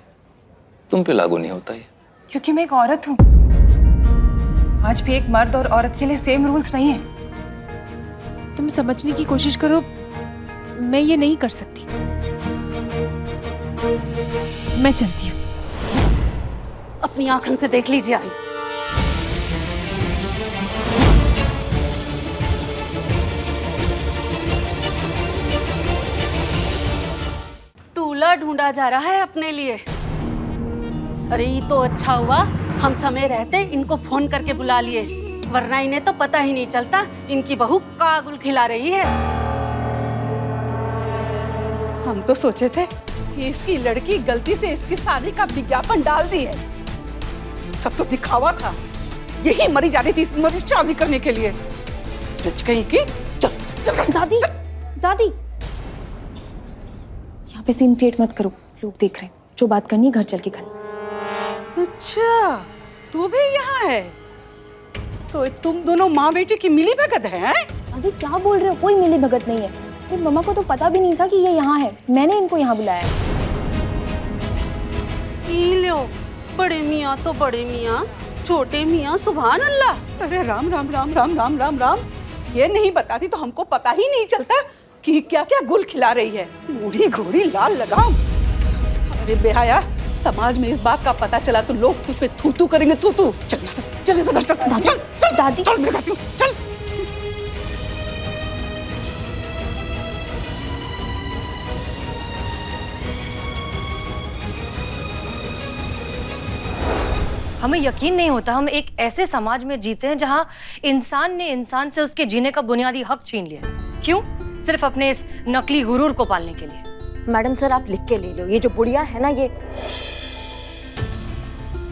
तुम पे लागू नहीं होता ये। क्योंकि मैं एक औरत हूँ। आज भी एक मर्द और औरत के लिए सेम रूल्स नहीं है। तुम समझने की कोशिश करो, मैं ये नहीं कर सकती। मैं चलती हूँ। अपनी आंखों से देख लीजिए आई। दूल्हा ढूंढा जा रहा है अपने लिए। अरे ये तो अच्छा हुआ हम समय रहते इनको फोन करके बुला लिए, वरना इन्हें तो पता ही नहीं चलता इनकी बहू कागुल खिला रही है। हम तो सोचे थे कि इसकी लड़की गलती से इसकी शादी का विज्ञापन डाल दी है। सब तो दिखावा था, यही मरी जा रही थी इस उम्र में शादी करने के लिए। सच कहीं की चल दादी दादी यहाँ पे सीन क्रिएट मत करो, लोग देख रहे हैं। जो बात करनी है घर चल के करनी। अच्छा, तू भी यहाँ है? तो तुम दोनों माँ बेटी की मिली भगत है? दादी क्या बोल रहे हो? कोई मिली भगत नहीं है। फिर मम्मा को तो पता भी नहीं था कि ये यहाँ है, मैंने इनको यहाँ बुलाया है। लो, बड़े मियाँ तो बड़े मियाँ, छोटे मियाँ सुभान अल्लाह। अरे राम राम राम राम राम राम राम। ये नहीं बताती तो हमको पता ही नहीं चलता कि क्या क्या गुल खिला रही है। बूढ़ी घोड़ी लाल लगाम। अरे बेहाया, समाज में इस बात का पता चला तो लोग तुझ पे थू थू करेंगे, थू थू। चल यहाँ से, चल यहाँ से घर चल, चल चल दादी चल, मैं कहती हूँ चल। हमें यकीन नहीं होता हम एक ऐसे समाज में जीते हैं जहां इंसान ने इंसान से उसके जीने का बुनियादी हक छीन लिया। क्यों? सिर्फ अपने इस नकली गुरूर को पालने के लिए। मैडम सर, आप लिख के ले लो। ये जो बुढ़िया है ना, ये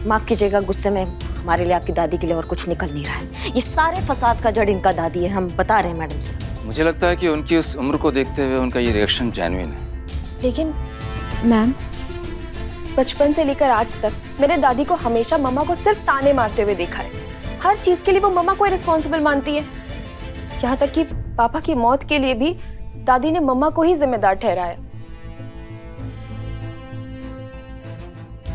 माफ कीजिएगा, गुस्से में हमारे लिए आपकी दादी के लिए और कुछ निकल नहीं रहा है। ये सारे फसाद का जड़ इनका दादी है, हम बता रहे हैं मैडम सर। मुझे लगता है कि उनकी उस उम्र को देखते हुए उनका ये रिएक्शन जेन्युइन है। लेकिन मैम, बचपन से लेकर आज तक मेरे दादी को हमेशा मम्मा को सिर्फ ताने मारते हुए देखा है। हर चीज के लिए वो मम्मा को रिस्पॉन्सिबल मानती है। यहाँ तक कि पापा की मौत के लिए भी दादी ने मम्मा को ही जिम्मेदार ठहराया।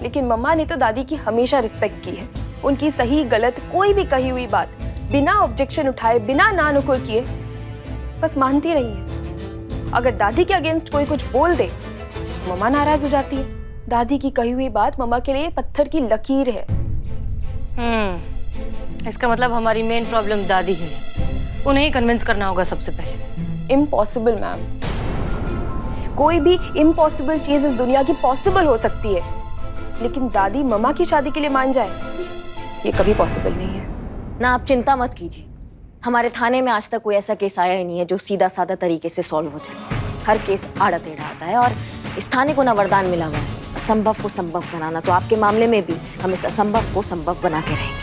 लेकिन मम्मा ने तो दादी की हमेशा रिस्पेक्ट की है। उनकी सही गलत कोई भी कही हुई बात बिना ऑब्जेक्शन उठाए, बिना ना नुकुर किए बस मानती रही है। अगर दादी के अगेंस्ट कोई कुछ बोल दे, मम्मा नाराज हो जाती है। दादी की कही हुई बात मम्मा के लिए पत्थर की लकीर है। इसका मतलब हमारी मेन प्रॉब्लम दादी ही है। उन्हें ही कन्विंस करना होगा सबसे पहले। इम्पॉसिबल मैम, कोई भी इम्पॉसिबल चीज इस दुनिया की पॉसिबल हो सकती है, लेकिन दादी मम्मा की शादी के लिए मान जाए, ये कभी पॉसिबल नहीं है। ना आप चिंता मत कीजिए, हमारे थाने में आज तक कोई ऐसा केस आया ही नहीं है जो सीधा साधा तरीके से सॉल्व हो जाए। हर केस आड़ा टेढ़ा आता है और इस थाने को ना वरदान मिला हुआ है असंभव को संभव बनाना। तो आपके मामले में भी हम इस असंभव को संभव बना के रहेंगे।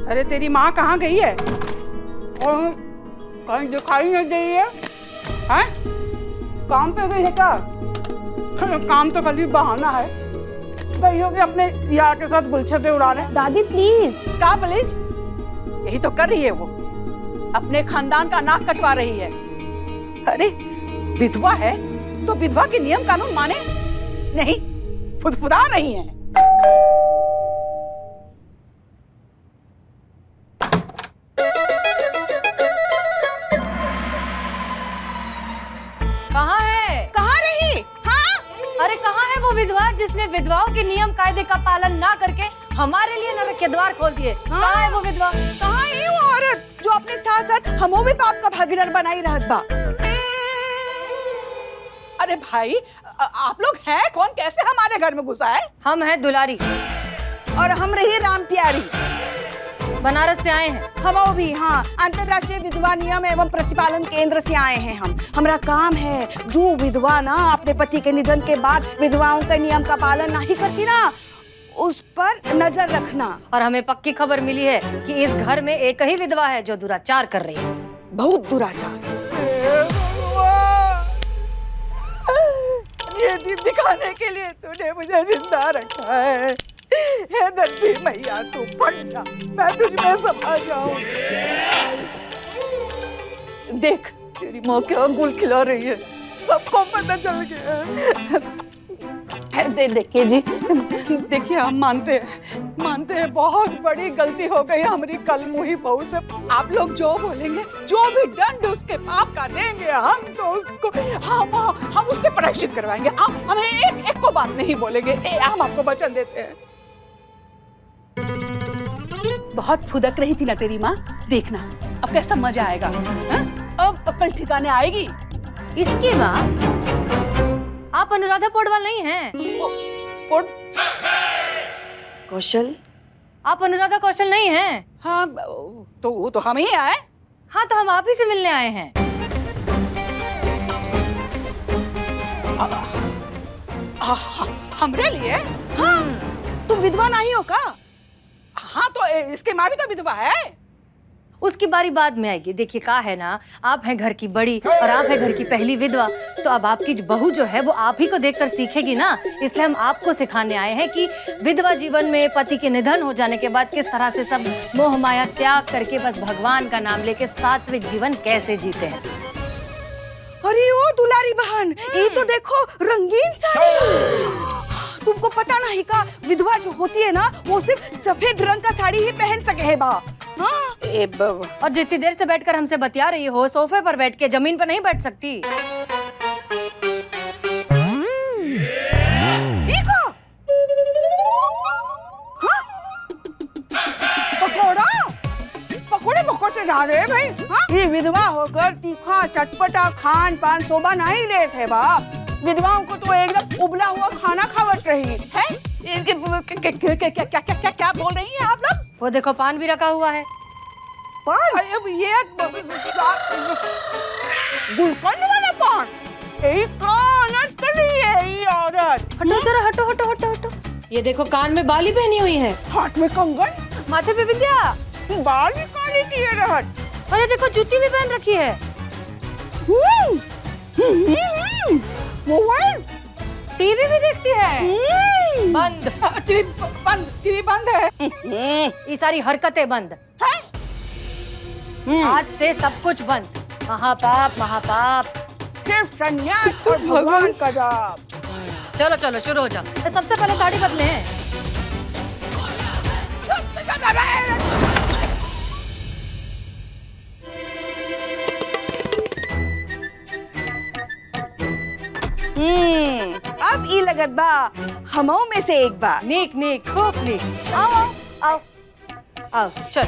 अरे तेरी माँ कहाँ गई है? कहीं दिखाई नहीं दे रही है। हैं? काम पे गई है क्या? काम तो कभी बहाना है। गई होगी अपने यार के साथ गुलछटे उड़ाने। दादी प्लीज। क्या प्लीज? यही तो कर रही है वो, अपने खानदान का नाक कटवा रही है। अरे विधवा है तो विधवा के नियम कानून माने नहीं, फुदफुदा रही है। कहाँ है? कहाँ रही? हाँ? अरे कहाँ है वो विधवा जिसने विधवाओं के नियम कायदे का पालन ना करके हमारे लिए नरक के द्वार खोल दिए? कहाँ है वो विधवा? कहाँ है वो औरत जो अपने साथ साथ हमो भी पाप का भागीदार बनाई रहत बा? अरे भाई, आप लोग हैं कौन? कैसे हमारे घर में घुसा है? हम हैं दुलारी और हम रही राम प्यारी, बनारस से आए हैं। हम भी हाँ, अंतरराष्ट्रीय विधवा नियम एवं प्रतिपालन केंद्र से आए हैं हम। हमारा काम है, जो विधवा ना अपने पति के निधन के बाद विधवाओं के नियम का पालन नहीं करती ना, उस पर नजर रखना। और हमें पक्की खबर मिली है कि इस घर में एक ही विधवा है जो दुराचार कर रही है। बहुत दुराचार। ये दिन दिखाने के लिए तूने मुझे जिंदा रखा है। हे धरती मैया, तू फट जा, मैं तुझ में समा जाऊं। देख तेरी माँ क्या गुल खिला रही है, सबको पता चल गया। देखिए जी, देखिए हम मानते हैं बहुत बड़ी गलती हो गई हमारी कलमुही बहू से। आप लोग जो बोलेंगे, जो भी दंड उसके पाप का देंगे, हम तो उसको हम उससे प्रायश्चित करवाएंगे। आप हमें एक को बात नहीं बोलेंगे, हम आपको वचन देते हैं। बहुत फुदक रही थी ना तेरी माँ, देखना अब कैसा मजा आएगा। अब अकल ठिकाने आएगी। इसकी माँ, आप अनुराधा पौडवाल नहीं हैं? कौशल? आप अनुराधा कौशल नहीं हैं? हाँ, तो हम ही आए। हाँ तो हम आप ही से मिलने आए हैं। हमरे लिए? हाँ, तुम विधवा नहीं हो का? हाँ तो इसके माँ भी तो विधवा है। उसकी बारी बाद में आएगी। देखिए का है ना, आप हैं घर की बड़ी और आप हैं घर की पहली विधवा, तो अब आपकी बहू जो है वो आप ही को देखकर सीखेगी ना। इसलिए हम आपको सिखाने आए हैं कि विधवा जीवन में पति के निधन हो जाने के बाद किस तरह से सब मोह माया त्याग करके बस भगवान का नाम लेके सात्विक जीवन कैसे जीते हैं। अरे ओ दुलारी बहन, ये तो देखो रंगीन साड़ी। तुमको पता नहीं का, विधवा जो होती है ना वो सिर्फ सफेद रंग का साड़ी ही पहन सके है बा। हाँ? और जितनी देर से बैठकर हमसे बतिया रही हो, सोफे पर बैठ के, जमीन पर नहीं बैठ सकती। पकोड़ा पकोड़े पकोड़े जा रहे हैं भाई। हाँ? ये विधवा होकर तीखा चटपटा खान पान शोभा नहीं लेते बा। विधवाओं को तो एकदम उबला हुआ खाना खावत रही है। क्या बोल रही हैं आप लोग? वो देखो पान भी रखा हुआ है। पान? अब ये गुलकंद वाला पान। यही कौन कर रही है ये औरत? हटो जरा, हटो हटो हटो हटो। ये देखो कान में बाली पहनी हुई है, हाथ में कंगन, माथे पे बिंदिया, बाल भी काले किए रहत। अरे देखो जूती भी पहन रखी है। मोबाइल, टीवी भी देखती है। बंद। टीवी बंद है। ये सारी हरकतें बंद। आज से सब कुछ बंद। महापाप महापाप। सिर्फ संन्यास और भगवान का जाप। चलो चलो शुरू हो जाओ। सबसे पहले साड़ी बदले हैं। अब ई लगत बा हमों में से एक बा। नेक नेक खूब नेक। आओ आओ आओ आओ चल।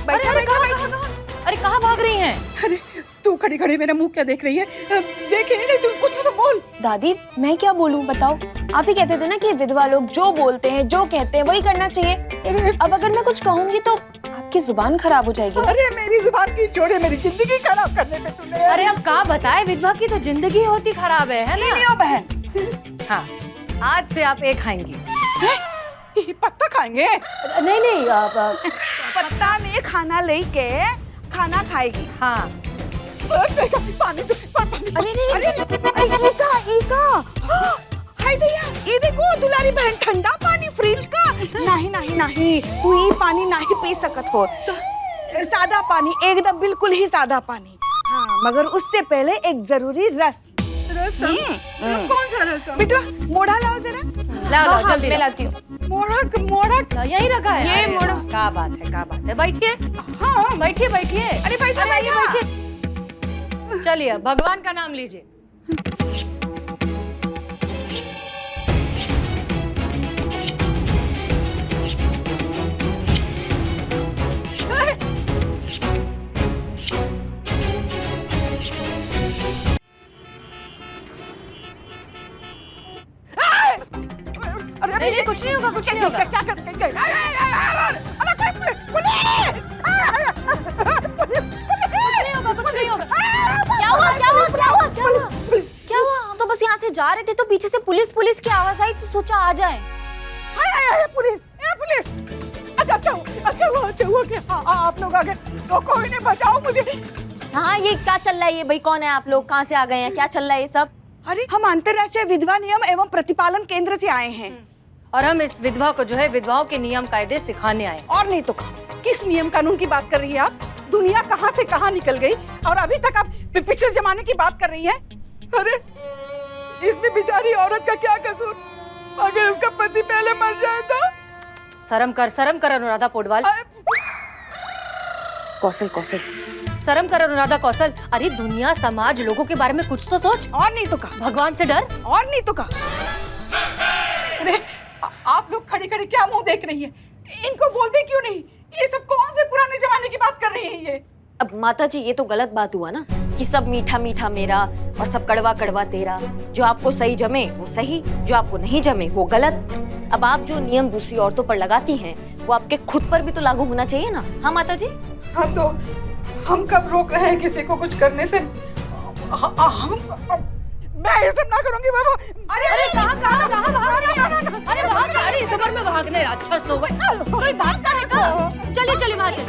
बैठा बैठा बैठा। अरे कहाँ भाग रही हैं? अरे तू खड़ी खड़ी मेरा मुंह क्या देख रही है? देखे नहीं, तू कुछ तो बोल। दादी मैं क्या बोलूं बताओ। आप ही कहते थे ना कि विधवा लोग जो बोलते हैं जो कहते हैं वही करना चाहिए। अब अगर मैं कुछ कहूंगी तो आपकी जुबान खराब हो जाएगी। अरे मेरी जुबान की छोड़े, मेरी जिंदगी खराब करने में तूने। अरे अब कहाँ बताए, विधवा की तो जिंदगी होती खराब है ना? नहीं बहन। हाँ आज से आप एक खाएंगी। पत्ता खाएंगे? नहीं नहीं पत्ता में खाना लेके खाना खाएगी। हाँ पानी तो पानी। अरे नहीं इका हाय दया, ये देखो दुलारी बहन ठंडा पानी फ्रिज का। नहीं नहीं नहीं, तू ये पानी नहीं पी सकत हो। सादा पानी, एकदम बिल्कुल ही सादा पानी। हाँ मगर उससे पहले एक जरूरी रस। कौन सा रस? बेटा मोड़ा लाओ जरा। लाओ लाओ जल्दी मैं लाती हूँ। मोड़ा यही रखा है। ये मोड़ा। क्या बात है, क्या बात है। बैठिए। हाँ बैठिए बैठिए। अरे बैठिए। चलिए भगवान का नाम लीजिए। नहीं कुछ नहीं होगा, कुछ नहीं होगा। क्या कुछ नहीं होगा। क्या हुआ क्या हुआ क्या हुआ क्या हुआ क्या हुआ? हम तो बस यहाँ से जा रहे थे तो पीछे से पुलिस पुलिस की आवाज आई तो सोचा आ जाए। Police police. अच्छा हुआ कि आप लोग आ गए। तो कोई नहीं, बचाओ मुझे। हाँ ये क्या चल रहा है? ये भाई कौन है आप लोग? कहाँ से आ गए हैं? क्या चल रहा है ये सब? अरे हम अंतर्राष्ट्रीय विधवा नियम एवं प्रतिपालन केंद्र से आए हैं। और हम इस विधवा को जो है विधवाओं के नियम कायदे सिखाने आए। और नहीं तो किस नियम कानून की बात कर रही है आप? दुनिया कहाँ से कहाँ निकल गई और अभी तक आप पिछले जमाने की बात कर रही हैं? अरे इसमें बेचारी औरत का क्या कसूर? अगर उसका पति पहले मर जाए तो? शर्म कर अनुराधा पोडवाल। कौशल शर्म कर अनुराधा कौशल। अरे दुनिया समाज लोगों के बारे में कुछ तो सोच। और नहीं तो भगवान से डर। और नहीं तो अरे आप लोग खड़ी खड़ी क्या मुंह देख रही हैं? इनको बोलते क्यों नहीं? ये सब कौन से पुराने जमाने की बात कर रही है ये? अब माता जी ये तो गलत बात हुआ ना कि सब मीठा मीठा मेरा और सब कड़वा कड़वा तेरा। जो आपको सही जमे वो सही, जो आपको नहीं जमे वो गलत। अब आप जो नियम दूसरी औरतों पर लगाती हैं वो आपके खुद पर भी तो लागू होना चाहिए ना? हाँ माता जी। हाँ तो हम कब रोक रहे हैं किसी को कुछ करने से? मैं ये सब ना करूंगी बाबा। अरे कहाँ अरे भाग, अरे इस उम्र में भागने, अच्छा सो गए, कोई भागता है कहाँ? चलिए वहाँ चलिए,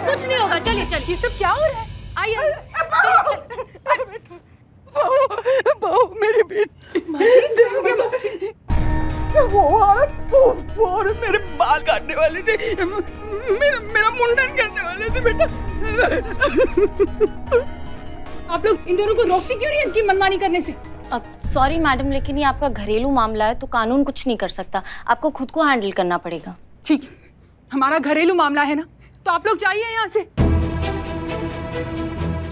कुछ नहीं होगा, चलिए। ये सब क्या हो रहा है? आइए चलिए। बहू मेरी बेटी, वो औरत मेरे बाल काटने वाली थी, मेरा मुंडन करने वाले थे बेटा। आप लोग इन दोनों को रोकते क्यों नहीं इनकी मनमानी करने से? अब सॉरी मैडम, लेकिन ये आपका घरेलू मामला है तो कानून कुछ नहीं कर सकता, आपको खुद को हैंडल करना पड़ेगा। ठीक है, हमारा घरेलू मामला है ना, तो आप लोग जाइए यहाँ से।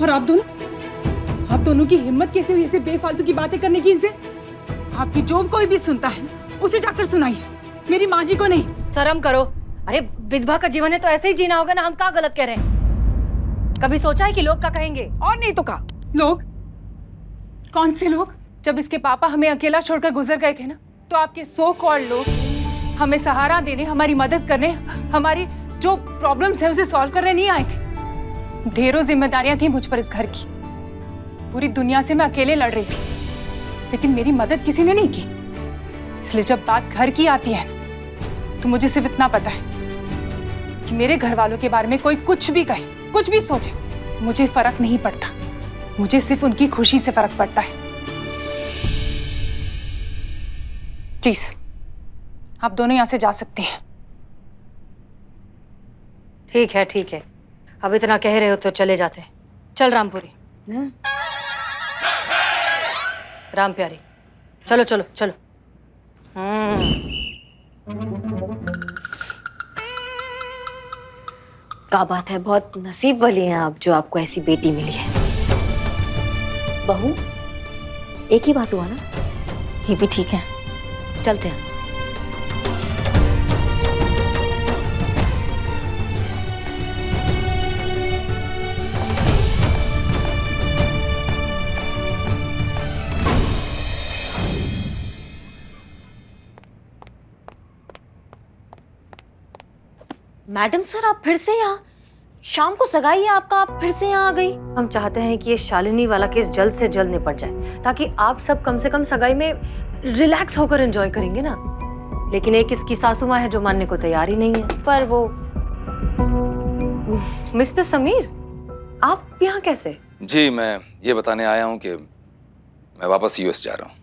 और आप दोनों की हिम्मत कैसे हुई ऐसे बेफालतू की बातें करने की इनसे? आपकी जो कोई भी सुनता है उसे जाकर सुनाइए, मेरी माँ जी को नहीं। शर्म करो। अरे विधवा का जीवन है तो ऐसे ही जीना होगा ना, हम क्या गलत कह रहे हैं? कभी सोचा है कि लोग क्या कहेंगे? और नहीं तो क्या? लोग? कौन से लोग? जब इसके पापा हमें अकेला छोड़कर गुजर गए थे ना, तो आपके सो कॉल्ड लोग हमें सहारा देने, हमारी मदद करने, हमारी जो प्रॉब्लम्स है उसे सॉल्व करने नहीं आए थे। ढेरों जिम्मेदारियां थी मुझ पर इस घर की, पूरी दुनिया से मैं अकेले लड़ रही थी, लेकिन मेरी मदद किसी ने नहीं की। इसलिए जब बात घर की आती है तो मुझे सिर्फ इतना पता है कि मेरे घर वालों के बारे में कोई कुछ भी कहे, कुछ भी सोचे, मुझे फर्क नहीं पड़ता। मुझे सिर्फ उनकी खुशी से फर्क पड़ता है। प्लीज आप दोनों यहां से जा सकते हैं। ठीक है, अब इतना कह रहे हो तो चले जाते हैं। चल रामपुरी, राम प्यारी, चलो। क्या बात है, बहुत नसीब वाली हैं आप जो आपको ऐसी बेटी मिली है। बहू, एक ही बात हुआ ना? ये भी ठीक है, चलते हैं। मैडम सर, आप फिर से यहाँ? शाम को सगाई है आपका, आप फिर से यहाँ आ गई? हम चाहते हैं कि ये शालिनी वाला केस जल्द से जल्द निपट जाए, ताकि आप सब कम से कम सगाई में रिलैक्स होकर एंजॉय करेंगे ना। लेकिन एक इसकी सासू माँ है जो मानने को तैयार ही नहीं है। पर वो मिस्टर समीर, आप यहाँ कैसे? जी, मैं ये बताने आया हूँ कि मैं वापस यूएस जा रहा हूँ।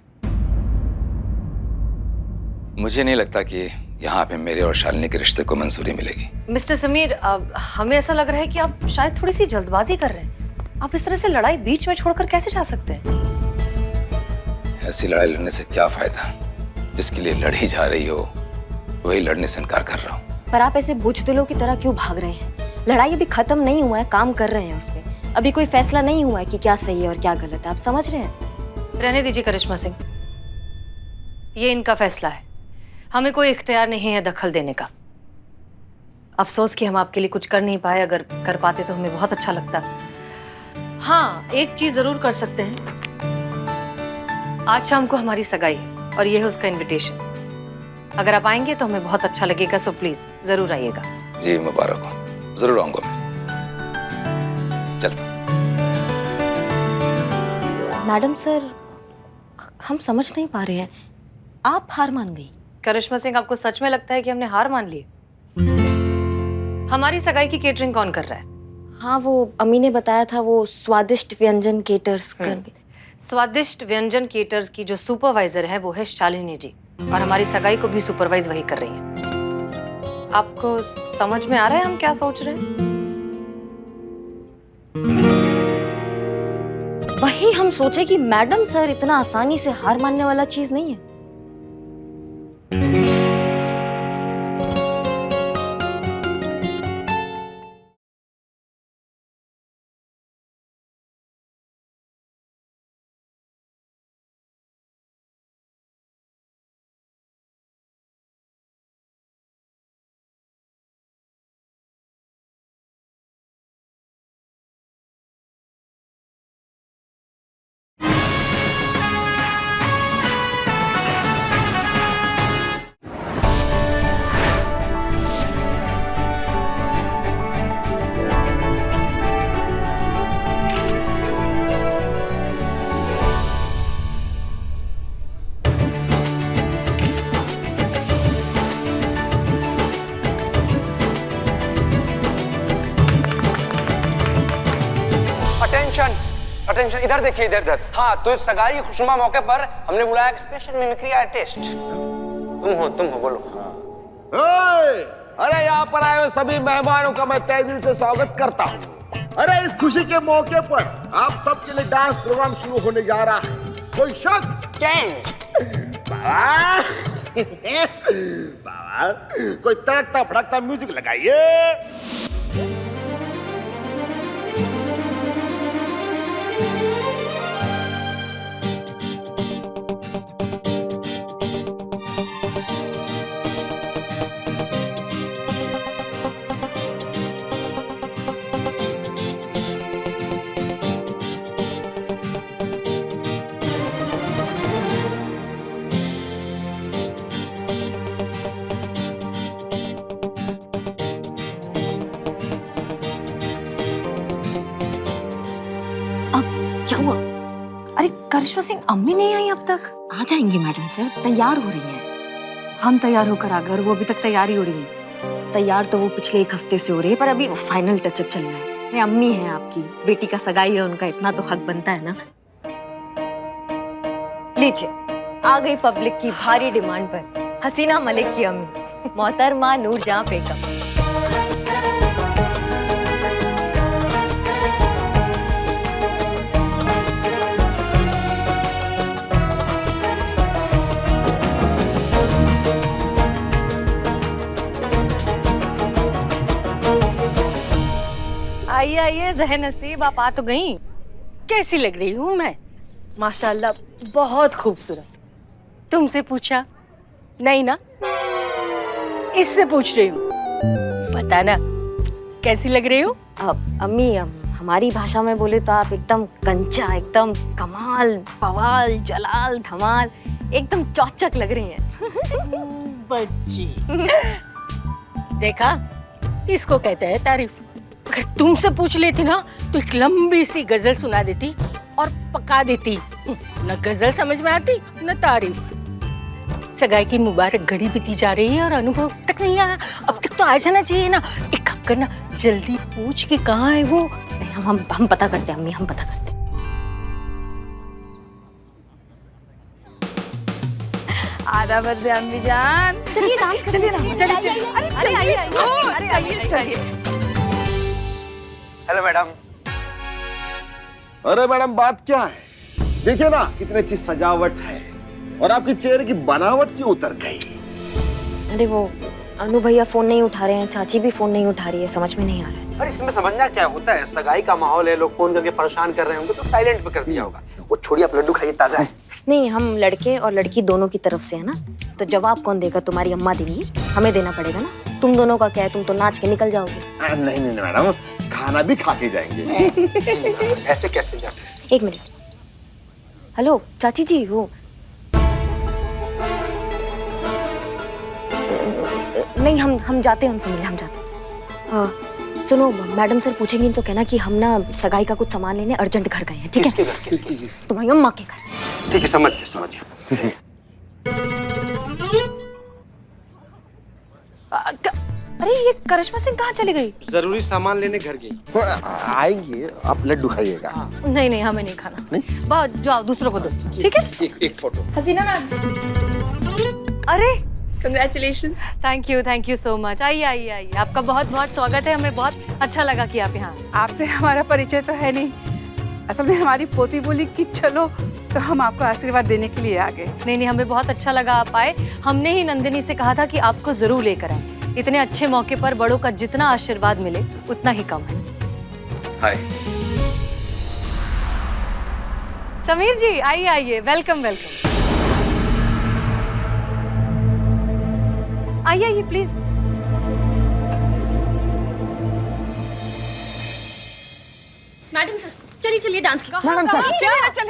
मुझे नहीं लगता कि यहाँ पे मेरे और शालिनी के रिश्ते को मंजूरी मिलेगी। मिस्टर समीर, हमें ऐसा लग रहा है कि आप शायद थोड़ी सी जल्दबाजी कर रहे हैं। आप इस तरह से लड़ाई बीच में छोड़कर कैसे जा सकते हैं? ऐसी लड़ाई लड़ने से क्या फायदा? जिसके लिए लड़ी जा रही हो वही लड़ने से इनकार कर रहा हूँ। पर आप ऐसे बुज़दिलों की तरह क्यों भाग रहे हैं? लड़ाई अभी खत्म नहीं हुआ है, काम कर रहे हैं उसमें। अभी कोई फैसला नहीं हुआ है कि क्या सही है और क्या गलत है, आप समझ रहे हैं? रहने दीजिए करिश्मा सिंह, ये इनका फैसला है, हमें कोई इख्तियार नहीं है दखल देने का। अफसोस कि हम आपके लिए कुछ कर नहीं पाए, अगर कर पाते तो हमें बहुत अच्छा लगता। हाँ, एक चीज जरूर कर सकते हैं, आज शाम को हमारी सगाई है और ये है उसका इनविटेशन। अगर आप आएंगे तो हमें बहुत अच्छा लगेगा, सो प्लीज जरूर आइएगा। जी मुबारक हो, जरूर आऊंगा मैं। चलता। मैडम सर, हम समझ नहीं पा रहे हैं, आप हार मान गई? करिश्मा सिंह, आपको सच में लगता है कि हमने हार मान ली? हमारी सगाई की केटरिंग कौन कर रहा है? हाँ, वो अम्मी ने बताया था, वो स्वादिष्ट व्यंजन केटर्स करके। स्वादिष्ट व्यंजन केटर्स की जो सुपरवाइजर है वो है शालिनी जी, और हमारी सगाई को भी सुपरवाइज वही कर रही हैं। आपको समझ में आ रहा है हम क्या सोच रहे हैं? वही हम सोचे कि मैडम सर, इतना आसानी से हार मानने वाला चीज नहीं है। अटेंशन, इधर देखिए, इधर इधर। हाँ, तो इस सगाई की खुशनुमा मौके पर हमने बुलाया एक स्पेशल मिमिक्री आर्टिस्ट। तुम हो, बोलो। अरे यहाँ पर आए हुए सभी मेहमानों का मैं तहे दिल से स्वागत करता हूँ। अरे इस खुशी के मौके पर आप सबके लिए डांस प्रोग्राम शुरू होने जा रहा है। कोई शक? बाबा बाबा कोई तड़कता भड़कता म्यूजिक लगाइए। क्या हुआ? अरे करिश्मा सिंह, अम्मी नहीं आई अब तक? आ जाएंगी मैडम सर, तैयार हो रही हैं। हम तैयार होकर आ गए और वो अभी तक तैयार ही हो रही है। तैयार तो वो पिछले 1 हफ्ते से हो रही है, पर अभी फाइनल टचअप चल रहा है। अरे अम्मी है आपकी, बेटी का सगाई है, उनका इतना तो हक बनता है ना। लीजिए, आ गई पब्लिक की भारी डिमांड पर हसीना मलिक की अम्मी, मोहतरमा नूरजहां बेगम। आइए आइए ज़हन नसीब, आप आ तो गई। कैसी लग रही हूँ मैं? माशाल्लाह बहुत खूबसूरत। तुमसे पूछा नहीं ना, इससे पूछ रही हूँ। बता ना, कैसी लग रही हूँ? अम्मी, हमारी भाषा में बोले तो आप एकदम कंचा, एकदम कमाल, बवाल, जलाल, धमाल, एकदम चौचक लग रही हैं। बच्ची देखा, इसको कहते हैं तारीफ। अगर तुमसे पूछ लेती ना तो एक लंबी सी गजल सुना देती और पका देती। न गजल समझ में आती न तारीफ। सगाई की मुबारक घड़ी बीती जा रही है और अनुभव तक नहीं आया। अब तक तो आ जाना चाहिए ना। एक काम करना, जल्दी पूछ के कहाँ है वो। हम पता करते हैं अम्मी, हम पता करते हैं। आदाब अम्मी जान। चलिए डांस करते हैं। चलिए। Hello madam. अरे मैडम, बात क्या है? देखिए ना कितनी अच्छी सजावट है और आपके चेहरे की बनावट क्यों उतर गई? अरे वो अनु भैया फोन नहीं उठा रहे हैं, चाची भी फोन नहीं उठा रही है, समझ में नहीं आ रहा है। अरे इसमें समझना क्या होता है, सगाई का माहौल है, लोग फोन करके परेशान कर रहे होंगे तो साइलेंट पे कर दिया होगा। वो छोड़िए, आप लड्डू खाइए, ताजा है। नहीं, हम लड़के और लड़की दोनों की तरफ से है ना, तो जवाब कौन देगा? तुम्हारी अम्मा देंगी, हमें देना पड़ेगा ना। तुम दोनों का क्या है, तुम तो नाच के निकल जाओगे। नहीं नहीं मैडम, खाना भी खा के जाएंगे। ऐसे कैसे जा सकते? 1 मिनट। हेलो चाची जी, वो नहीं, हम जाते हैं, हमसे मिले, हम जाते हैं। सुनो, मैडम सर पूछेंगी तो कहना कि हम ना सगाई का कुछ सामान लेने अर्जेंट घर गए हैं, ठीक है? तुम्हारी अम्मा के घर। ठीक है, समझ गया। अरे ये करिश्मा सिंह कहाँ चली गई? जरूरी सामान लेने घर गई। आएंगे, आप लड्डू खाइएगा। नहीं नहीं, हमें नहीं खाना। नहीं? जाओ दूसरों को दो, ठीक है? एक फोटो। हसीना मैम, अरे congratulations. Thank you so much. आइए आइए आइए, आपका बहुत बहुत स्वागत है। हमें बहुत अच्छा लगा कि आप यहाँ। आपसे हमारा परिचय तो है नहीं, असल में हमारी पोती बोली कि चलो तो हम आपको आशीर्वाद देने के लिए आ गए। नहीं, हमें बहुत अच्छा लगा आप आए। हमने ही नंदिनी से कहा था कि आपको जरूर लेकर आए। इतने अच्छे मौके पर बड़ों का जितना आशीर्वाद मिले उतना ही कम है। हाय समीर जी, आइए आइए, वेलकम। आइए प्लीज। मैडम सर, चलिए डांस की। मैडम सर,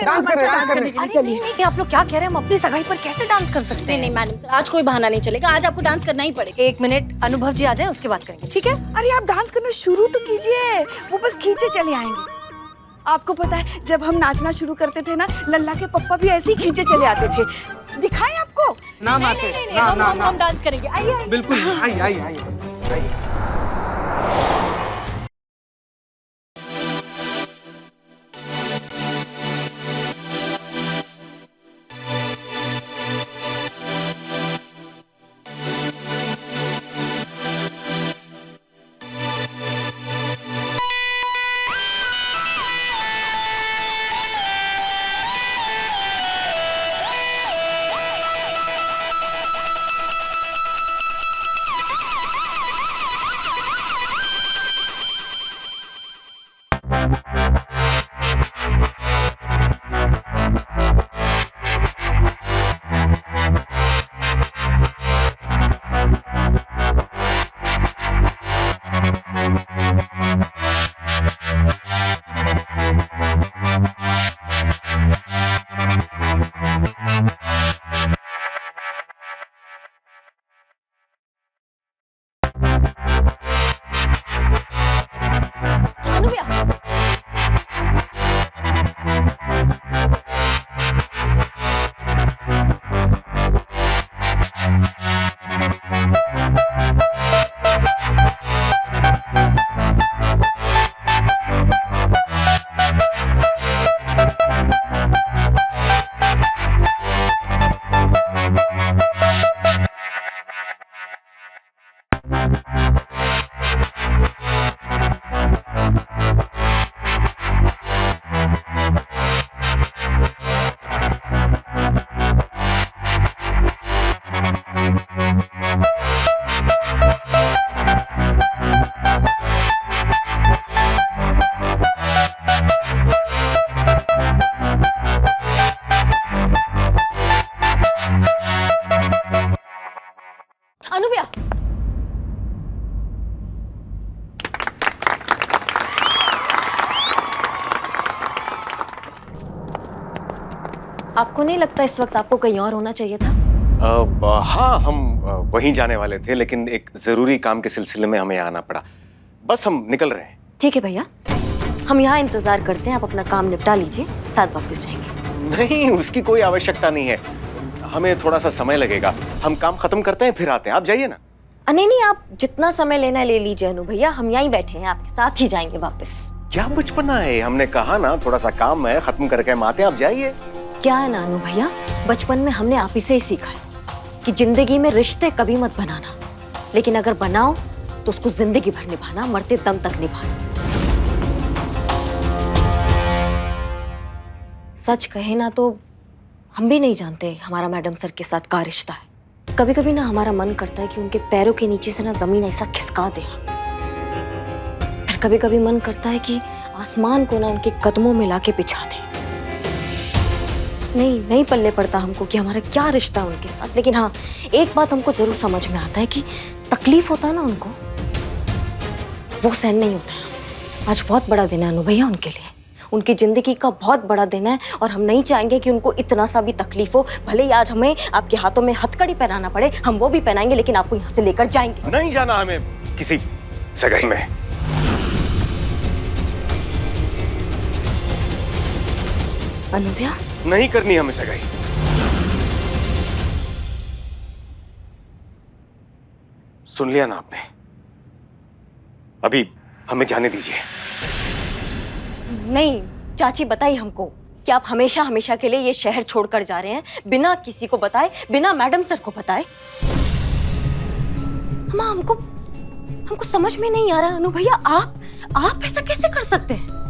डांस करें। चलिए। आप लोग क्या कह रहे हैं? हम अपनी सगाई पर कैसे डांस कर सकते हैं? नहीं मैडम सर, आज कोई बहाना नहीं चलेगा, आज आपको डांस करना ही पड़ेगा। 1 मिनट, अनुभव जी आ जाए, उसके बाद करेंगे, ठीक है? अरे आप डांस करना शुरू तो कीजिए, वो बस खींचे चले आएंगे। आपको पता है, जब हम नाचना शुरू करते थे ना, लल्ला के पप्पा भी ऐसे ही खींचे चले आते थे। दिखाएं आपको? नाम आते हम डांस करेंगे। आइए। बिल्कुल, आइए। अनु भैया, अनु भैया, आपको नहीं लगता इस वक्त आपको कहीं और होना चाहिए था? हाँ, हम वहीं जाने वाले थे, लेकिन एक जरूरी काम के सिलसिले में हमें आना पड़ा। बस हम निकल रहे हैं। ठीक है भैया, हम यहाँ इंतजार करते हैं, आप अपना काम निपटा लीजिए, साथ वापस जाएंगे। नहीं, उसकी कोई आवश्यकता नहीं है, हमें थोड़ा सा समय लगेगा। हम काम खत्म करते हैं फिर आते हैं, आप जाइए ना। नहीं नहीं, आप जितना समय लेना है ले लीजिए अनु भैया, हम यहीं बैठे हैं, आपके साथ ही जाएंगे वापस। क्या बचपना है, हमने कहा ना थोड़ा सा काम है, खत्म करके हम आते हैं, आप जाइए। क्या है ना अनु भैया, बचपन में हमने आप ही से ही सीखा है कि जिंदगी में रिश्ते कभी मत बनाना, लेकिन अगर बनाओ तो उसको जिंदगी भर निभाना, मरते दम तक निभाना। सच कहे ना तो हम भी नहीं जानते हमारा मैडम सर के साथ क्या रिश्ता है। कभी कभी ना हमारा मन करता है कि उनके पैरों के नीचे से ना जमीन ऐसा खिसका दे, फिर कभी कभी मन करता है कि आसमान को ना उनके कदमों में लाके बिछा दे। नहीं पल्ले पड़ता हमको कि हमारा क्या रिश्ता है उनके साथ, लेकिन हाँ एक बात हमको जरूर समझ में आता है कि तकलीफ होता है ना उनको, वो सहन नहीं होता है हमसे। आज बहुत बड़ा दिन है अनु भैया उनके लिए, उनकी जिंदगी का बहुत बड़ा दिन है, और हम नहीं चाहेंगे कि उनको इतना सा भी तकलीफ हो। भले ही आज हमें आपके हाथों में हथकड़ी पहनाना पड़े, हम वो भी पहनाएंगे, लेकिन आपको यहाँ से लेकर जाएंगे। नहीं जाना हमें किसी सगाई में। अनु भैया, नहीं करनी हमें सगाई। सुन लिया ना आपने, अभी हमें जाने दीजिए। नहीं चाची, बताइए हमको कि आप हमेशा हमेशा के लिए ये शहर छोड़कर जा रहे हैं बिना किसी को बताए, बिना मैडम सर को बताए। हमको समझ में नहीं आ रहा अनु भैया, आप ऐसा कैसे कर सकते हैं?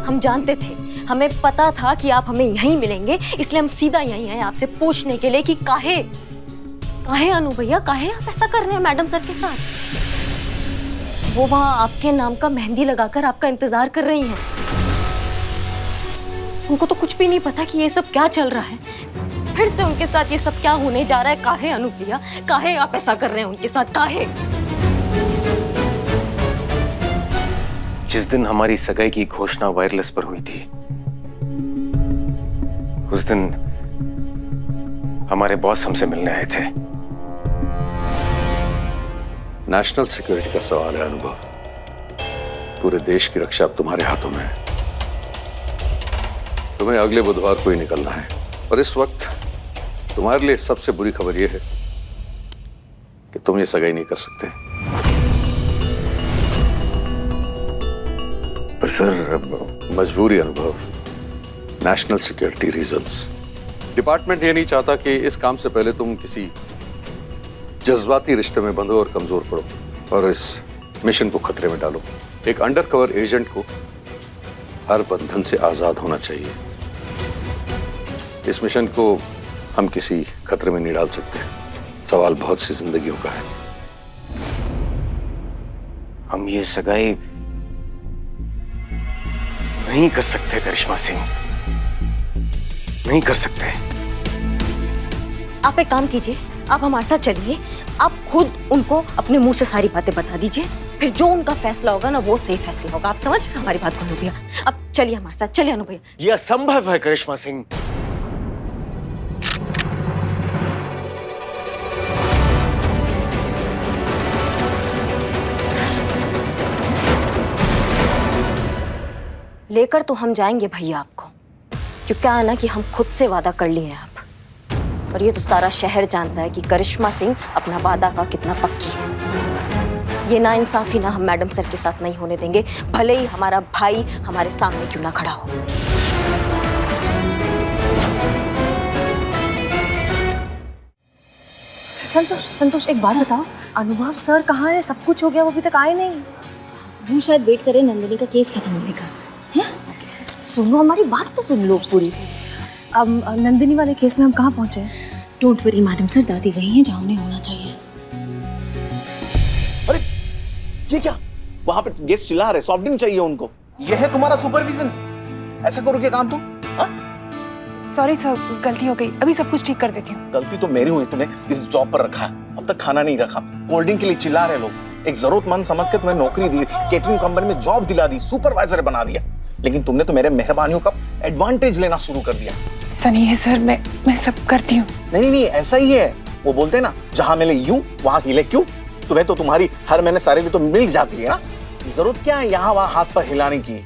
हम जानते थे, हमें पता था कि आप हमें यहीं मिलेंगे, इसलिए हम सीधा यहीं आए आपसे पूछने के लिए कि काहे अनु भैया, काहे आप ऐसा कर रहे हैं मैडम सर के साथ? वो वहां आपके नाम का मेहंदी लगाकर आपका इंतजार कर रही हैं। उनको तो कुछ भी नहीं पता कि ये सब क्या चल रहा है, फिर से उनके साथ ये सब क्या होने जा रहा है। काहे अनु भैया, काहे आप ऐसा कर रहे हैं उनके साथ, काहे? जिस दिन हमारी सगाई की घोषणा वायरलेस पर हुई थी, उस दिन हमारे बॉस हमसे मिलने आए थे। नेशनल सिक्योरिटी का सवाल है अनुभव, पूरे देश की रक्षा अब तुम्हारे हाथों में है। तुम्हें अगले बुधवार को ही निकलना है, और इस वक्त तुम्हारे लिए सबसे बुरी खबर यह है कि तुम ये सगाई नहीं कर सकते। पर सर, मजबूरी अनुभव, नेशनल सिक्योरिटी रीजंस। डिपार्टमेंट ये नहीं चाहता कि इस काम से पहले तुम किसी जज्बाती रिश्ते में बंधो और कमजोर पड़ो और इस मिशन को खतरे में डालो। एक अंडरकवर एजेंट को हर बंधन से आजाद होना चाहिए। इस मिशन को हम किसी खतरे में नहीं डाल सकते। सवाल बहुत सी जिंदगियों का है। हम ये सगाई नहीं कर सकते करिश्मा सिंह, नहीं कर सकते। आप एक काम कीजिए, आप हमारे साथ चलिए, आप खुद उनको अपने मुंह से सारी बातें बता दीजिए, फिर जो उनका फैसला होगा ना वो सही फैसला होगा। आप समझ हमारी बात को अनु भैया। अब चलिए हमारे साथ, चलिए अनु भैया। यह असंभव है करिश्मा सिंह। लेकर तो हम जाएंगे भैया आपको, क्यों क्या है ना कि हम खुद से वादा कर लिए हैं आप, और ये तो सारा शहर जानता है कि करिश्मा सिंह अपना वादा का कितना पक्की है। ये नाइंसाफी ना हम मैडम सर के साथ नहीं होने देंगे, भले ही हमारा भाई हमारे सामने क्यों ना खड़ा हो। संतोष एक बात बताओ, अनुभव सर कहाँ है? सब कुछ हो गया, वो अभी तक आए नहीं। वो शायद वेट करे नंदिनी का केस खत्म होने का। सुनो, हमारी बात तो सुन लो पूरी। अब नंदिनी वाले केस में हम कहाँ पहुंचे? डोंट वरी मैडम सर, दादी वही है जहाँ उन्हें होना चाहिए। अरे ये क्या, वहां पे गेस्ट चिल्ला रहे, सॉफ्ट ड्रिंक चाहिए उनको। ये है तुम्हारा सुपरविजन? ऐसा करोगे काम तुम? सॉरी सर, गलती हो गई, अभी सब कुछ ठीक कर देती हूँ। गलती तो मेरी हुई, तुम्हें इस जॉब पर रखा है, अब तक खाना नहीं रखा, कोल्ड ड्रिंक के लिए चिल्ला रहे लोग। एक जरूरतमंद समझ के तुम्हें नौकरी दी, केटरिंग कंपनी में जॉब दिला दी, सुपरवाइजर बना दिया, लेकिन तुमने तो मेरे मेहरबानियों का एडवांटेज लेना शुरू कर दिया। ऐसा नहीं है सर, मैं सब करती हूँ। नहीं, ऐसा ही है। वो बोलते हैं ना, जहां मिले यूं वहां हिले क्यों। तुम्हें तो तुम्हारी हर महीने सैलरी तो मिल जाती है ना, जरूरत क्या है यहाँ वहां हाथ पर हिलाने की।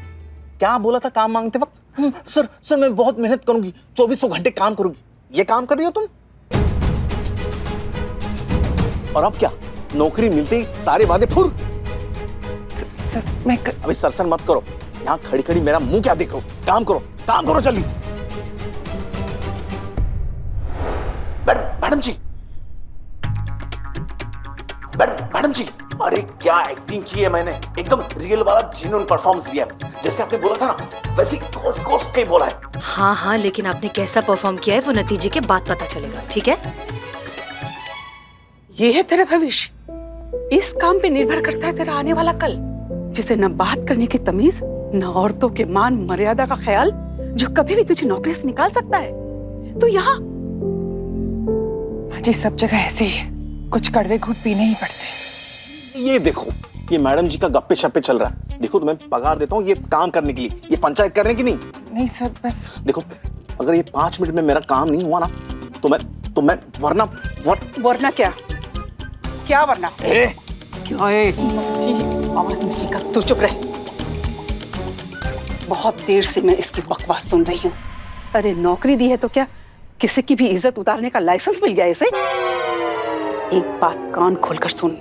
क्या बोला था काम मांगते वक्त? सर मैं बहुत मेहनत करूंगी, 2400 घंटे काम करूंगी। ये काम कर रही हो तुम? और अब क्या, नौकरी मिलते ही सारे वादे फुर। अभी सरसन मत करो, यहाँ खड़ी खड़ी मेरा मुंह क्या देख रहे हो? काम करो जल्दी। मैडम जी, अरे क्या एक्टिंग की है मैंने, एकदम रियल वाला जेन्युइन परफॉर्मेंस दिया है। जैसे आपने बोला था ना, वैसे कोस के बोला है। हाँ, लेकिन आपने कैसा परफॉर्म किया है वो नतीजे के बाद पता चलेगा, ठीक है? ये है तेरा भविष्य, इस काम पे निर्भर करता है तेरा आने वाला कल, जिसे न बात करने की तमीज, न औरतों के मान मर्यादा का ख्याल, जो कभी भी तुझे नौकरी से निकाल सकता है। तो यहाँ जी सब जगह ऐसे ही है, कुछ कड़वे घूंट पीने ही पड़ते हैं। ये देखो, ये मैडम जी का गप्पे शप्पे चल रहा है। देखो तुम्हें पगार देता हूँ ये काम करने के लिए, ये पंचायत करने की नहीं। नहीं सर, बस देखो, अगर ये 5 मिनट में मेरा काम नहीं हुआ ना, तो मैं वरना क्या वरना? क्या है? जी आवाज नीचे कर, तू चुप रह। बहुत देर से मैं इसकी बकवास सुन रही हूँ। अरे नौकरी दी है तो क्या किसी की भी इज्जत उतारने का लाइसेंस मिल गया इसे? एक बात कान खोलकर सुन,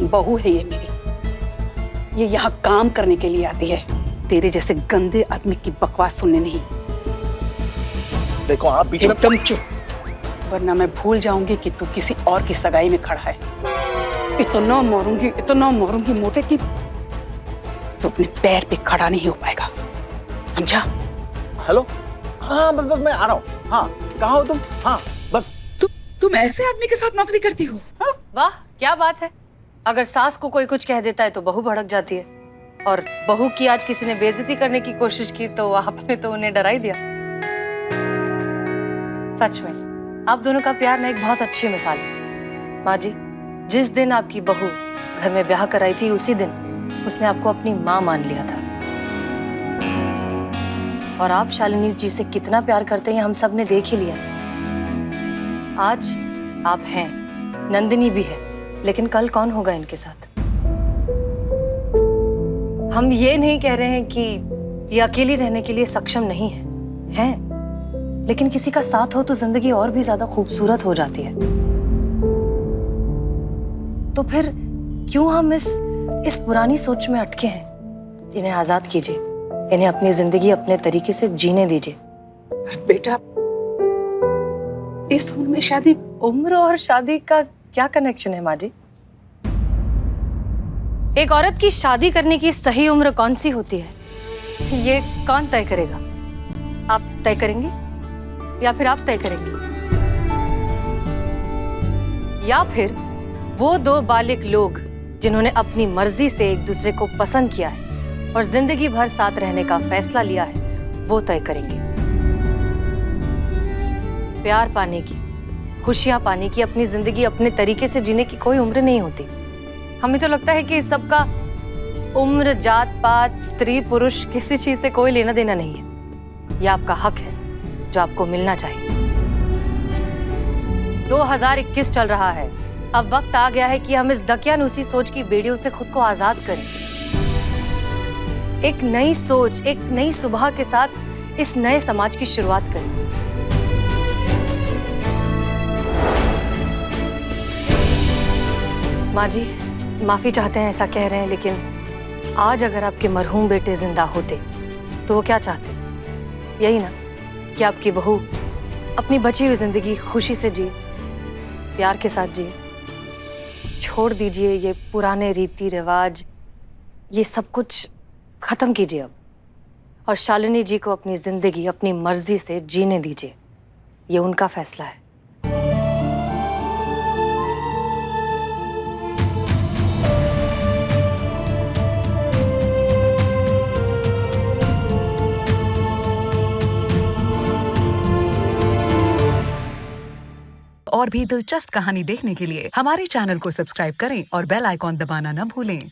बहू है ये मेरी, ये यहाँ काम करने के लिए आती है, तेरे जैसे गंदे आदमी की बकवास सुनने नहीं। देखो आप बीच में एकदम चुप, वरना मैं भूल जाऊंगी कि तू किसी और की सगाई में खड़ा है। इतना मारूंगी मोटे की तो अपने पैर पे खड़ा नहीं हो पाएगा, समझा? हेलो, हाँ बस मैं आ रहा हूँ। हाँ कहाँ हो तुम? हाँ बस। तुम ऐसे आदमी के साथ नौकरी करती हो? वाह क्या बात है, अगर सास को कोई कुछ कह देता है तो बहू भड़क जाती है, और बहू की आज किसी ने बेइज्जती करने की कोशिश की तो आपने तो उन्हें डरा ही दिया। सच में आप दोनों का प्यार ना एक बहुत अच्छी मिसाल है। माँ जी, जिस दिन आपकी बहू घर में ब्याह कराई थी, उसी दिन उसने आपको अपनी माँ मान लिया था। और आप शालिनी जी से कितना प्यार करते हैं हम सब ने देख ही लिया। आज आप हैं, नंदिनी भी है, लेकिन कल कौन होगा इनके साथ? हम ये नहीं कह रहे हैं कि ये अकेली रहने के लिए सक्षम नहीं है, हैं, लेकिन किसी का साथ हो तो जिंदगी और भी ज्यादा खूबसूरत हो जाती है। तो फिर क्यों हम इस पुरानी सोच में अटके हैं? इन्हें आजाद कीजिए, इन्हें अपनी जिंदगी अपने तरीके से जीने दीजिए। बेटा, इस उम्र में शादी? उम्र और शादी का क्या कनेक्शन है माँ जी? एक औरत की शादी करने की सही उम्र कौन सी होती है, ये कौन तय करेगा? आप तय करेंगे या फिर आप तय करेंगे? या फिर वो दो बालिग लोग जिन्होंने अपनी मर्जी से एक दूसरे को पसंद किया है, और जिंदगी भर साथ रहने का फैसला लिया है वो तय करेंगे। प्यार पाने की, खुशियां पाने की, अपनी जिंदगी अपने तरीके से जीने की कोई उम्र नहीं होती। हमें तो लगता है कि इस सब का उम्र, जात पात, स्त्री पुरुष किसी चीज से कोई लेना देना नहीं है। यह आपका हक है जो आपको मिलना चाहिए। 2021 चल रहा है। अब वक्त आ गया है कि हम इस दकियानूसी सोच की बेड़ियों से खुद को आजाद करें। एक नई सोच, एक नई सुबह के साथ इस नए समाज की शुरुआत करें। माँ जी, माफी चाहते हैं ऐसा कह रहे हैं, लेकिन आज अगर आपके मरहूम बेटे जिंदा होते तो वो क्या चाहते? यही ना कि आपकी बहू अपनी बची हुई जिंदगी खुशी से जिए, प्यार के साथ जिए। छोड़ दीजिए ये पुराने रीति रिवाज, ये सब कुछ खत्म कीजिए अब, और शालिनी जी को अपनी जिंदगी अपनी मर्जी से जीने दीजिए। ये उनका फैसला है। और भी दिलचस्प कहानी देखने के लिए हमारे चैनल को सब्सक्राइब करें और बेल आइकॉन दबाना न भूलें।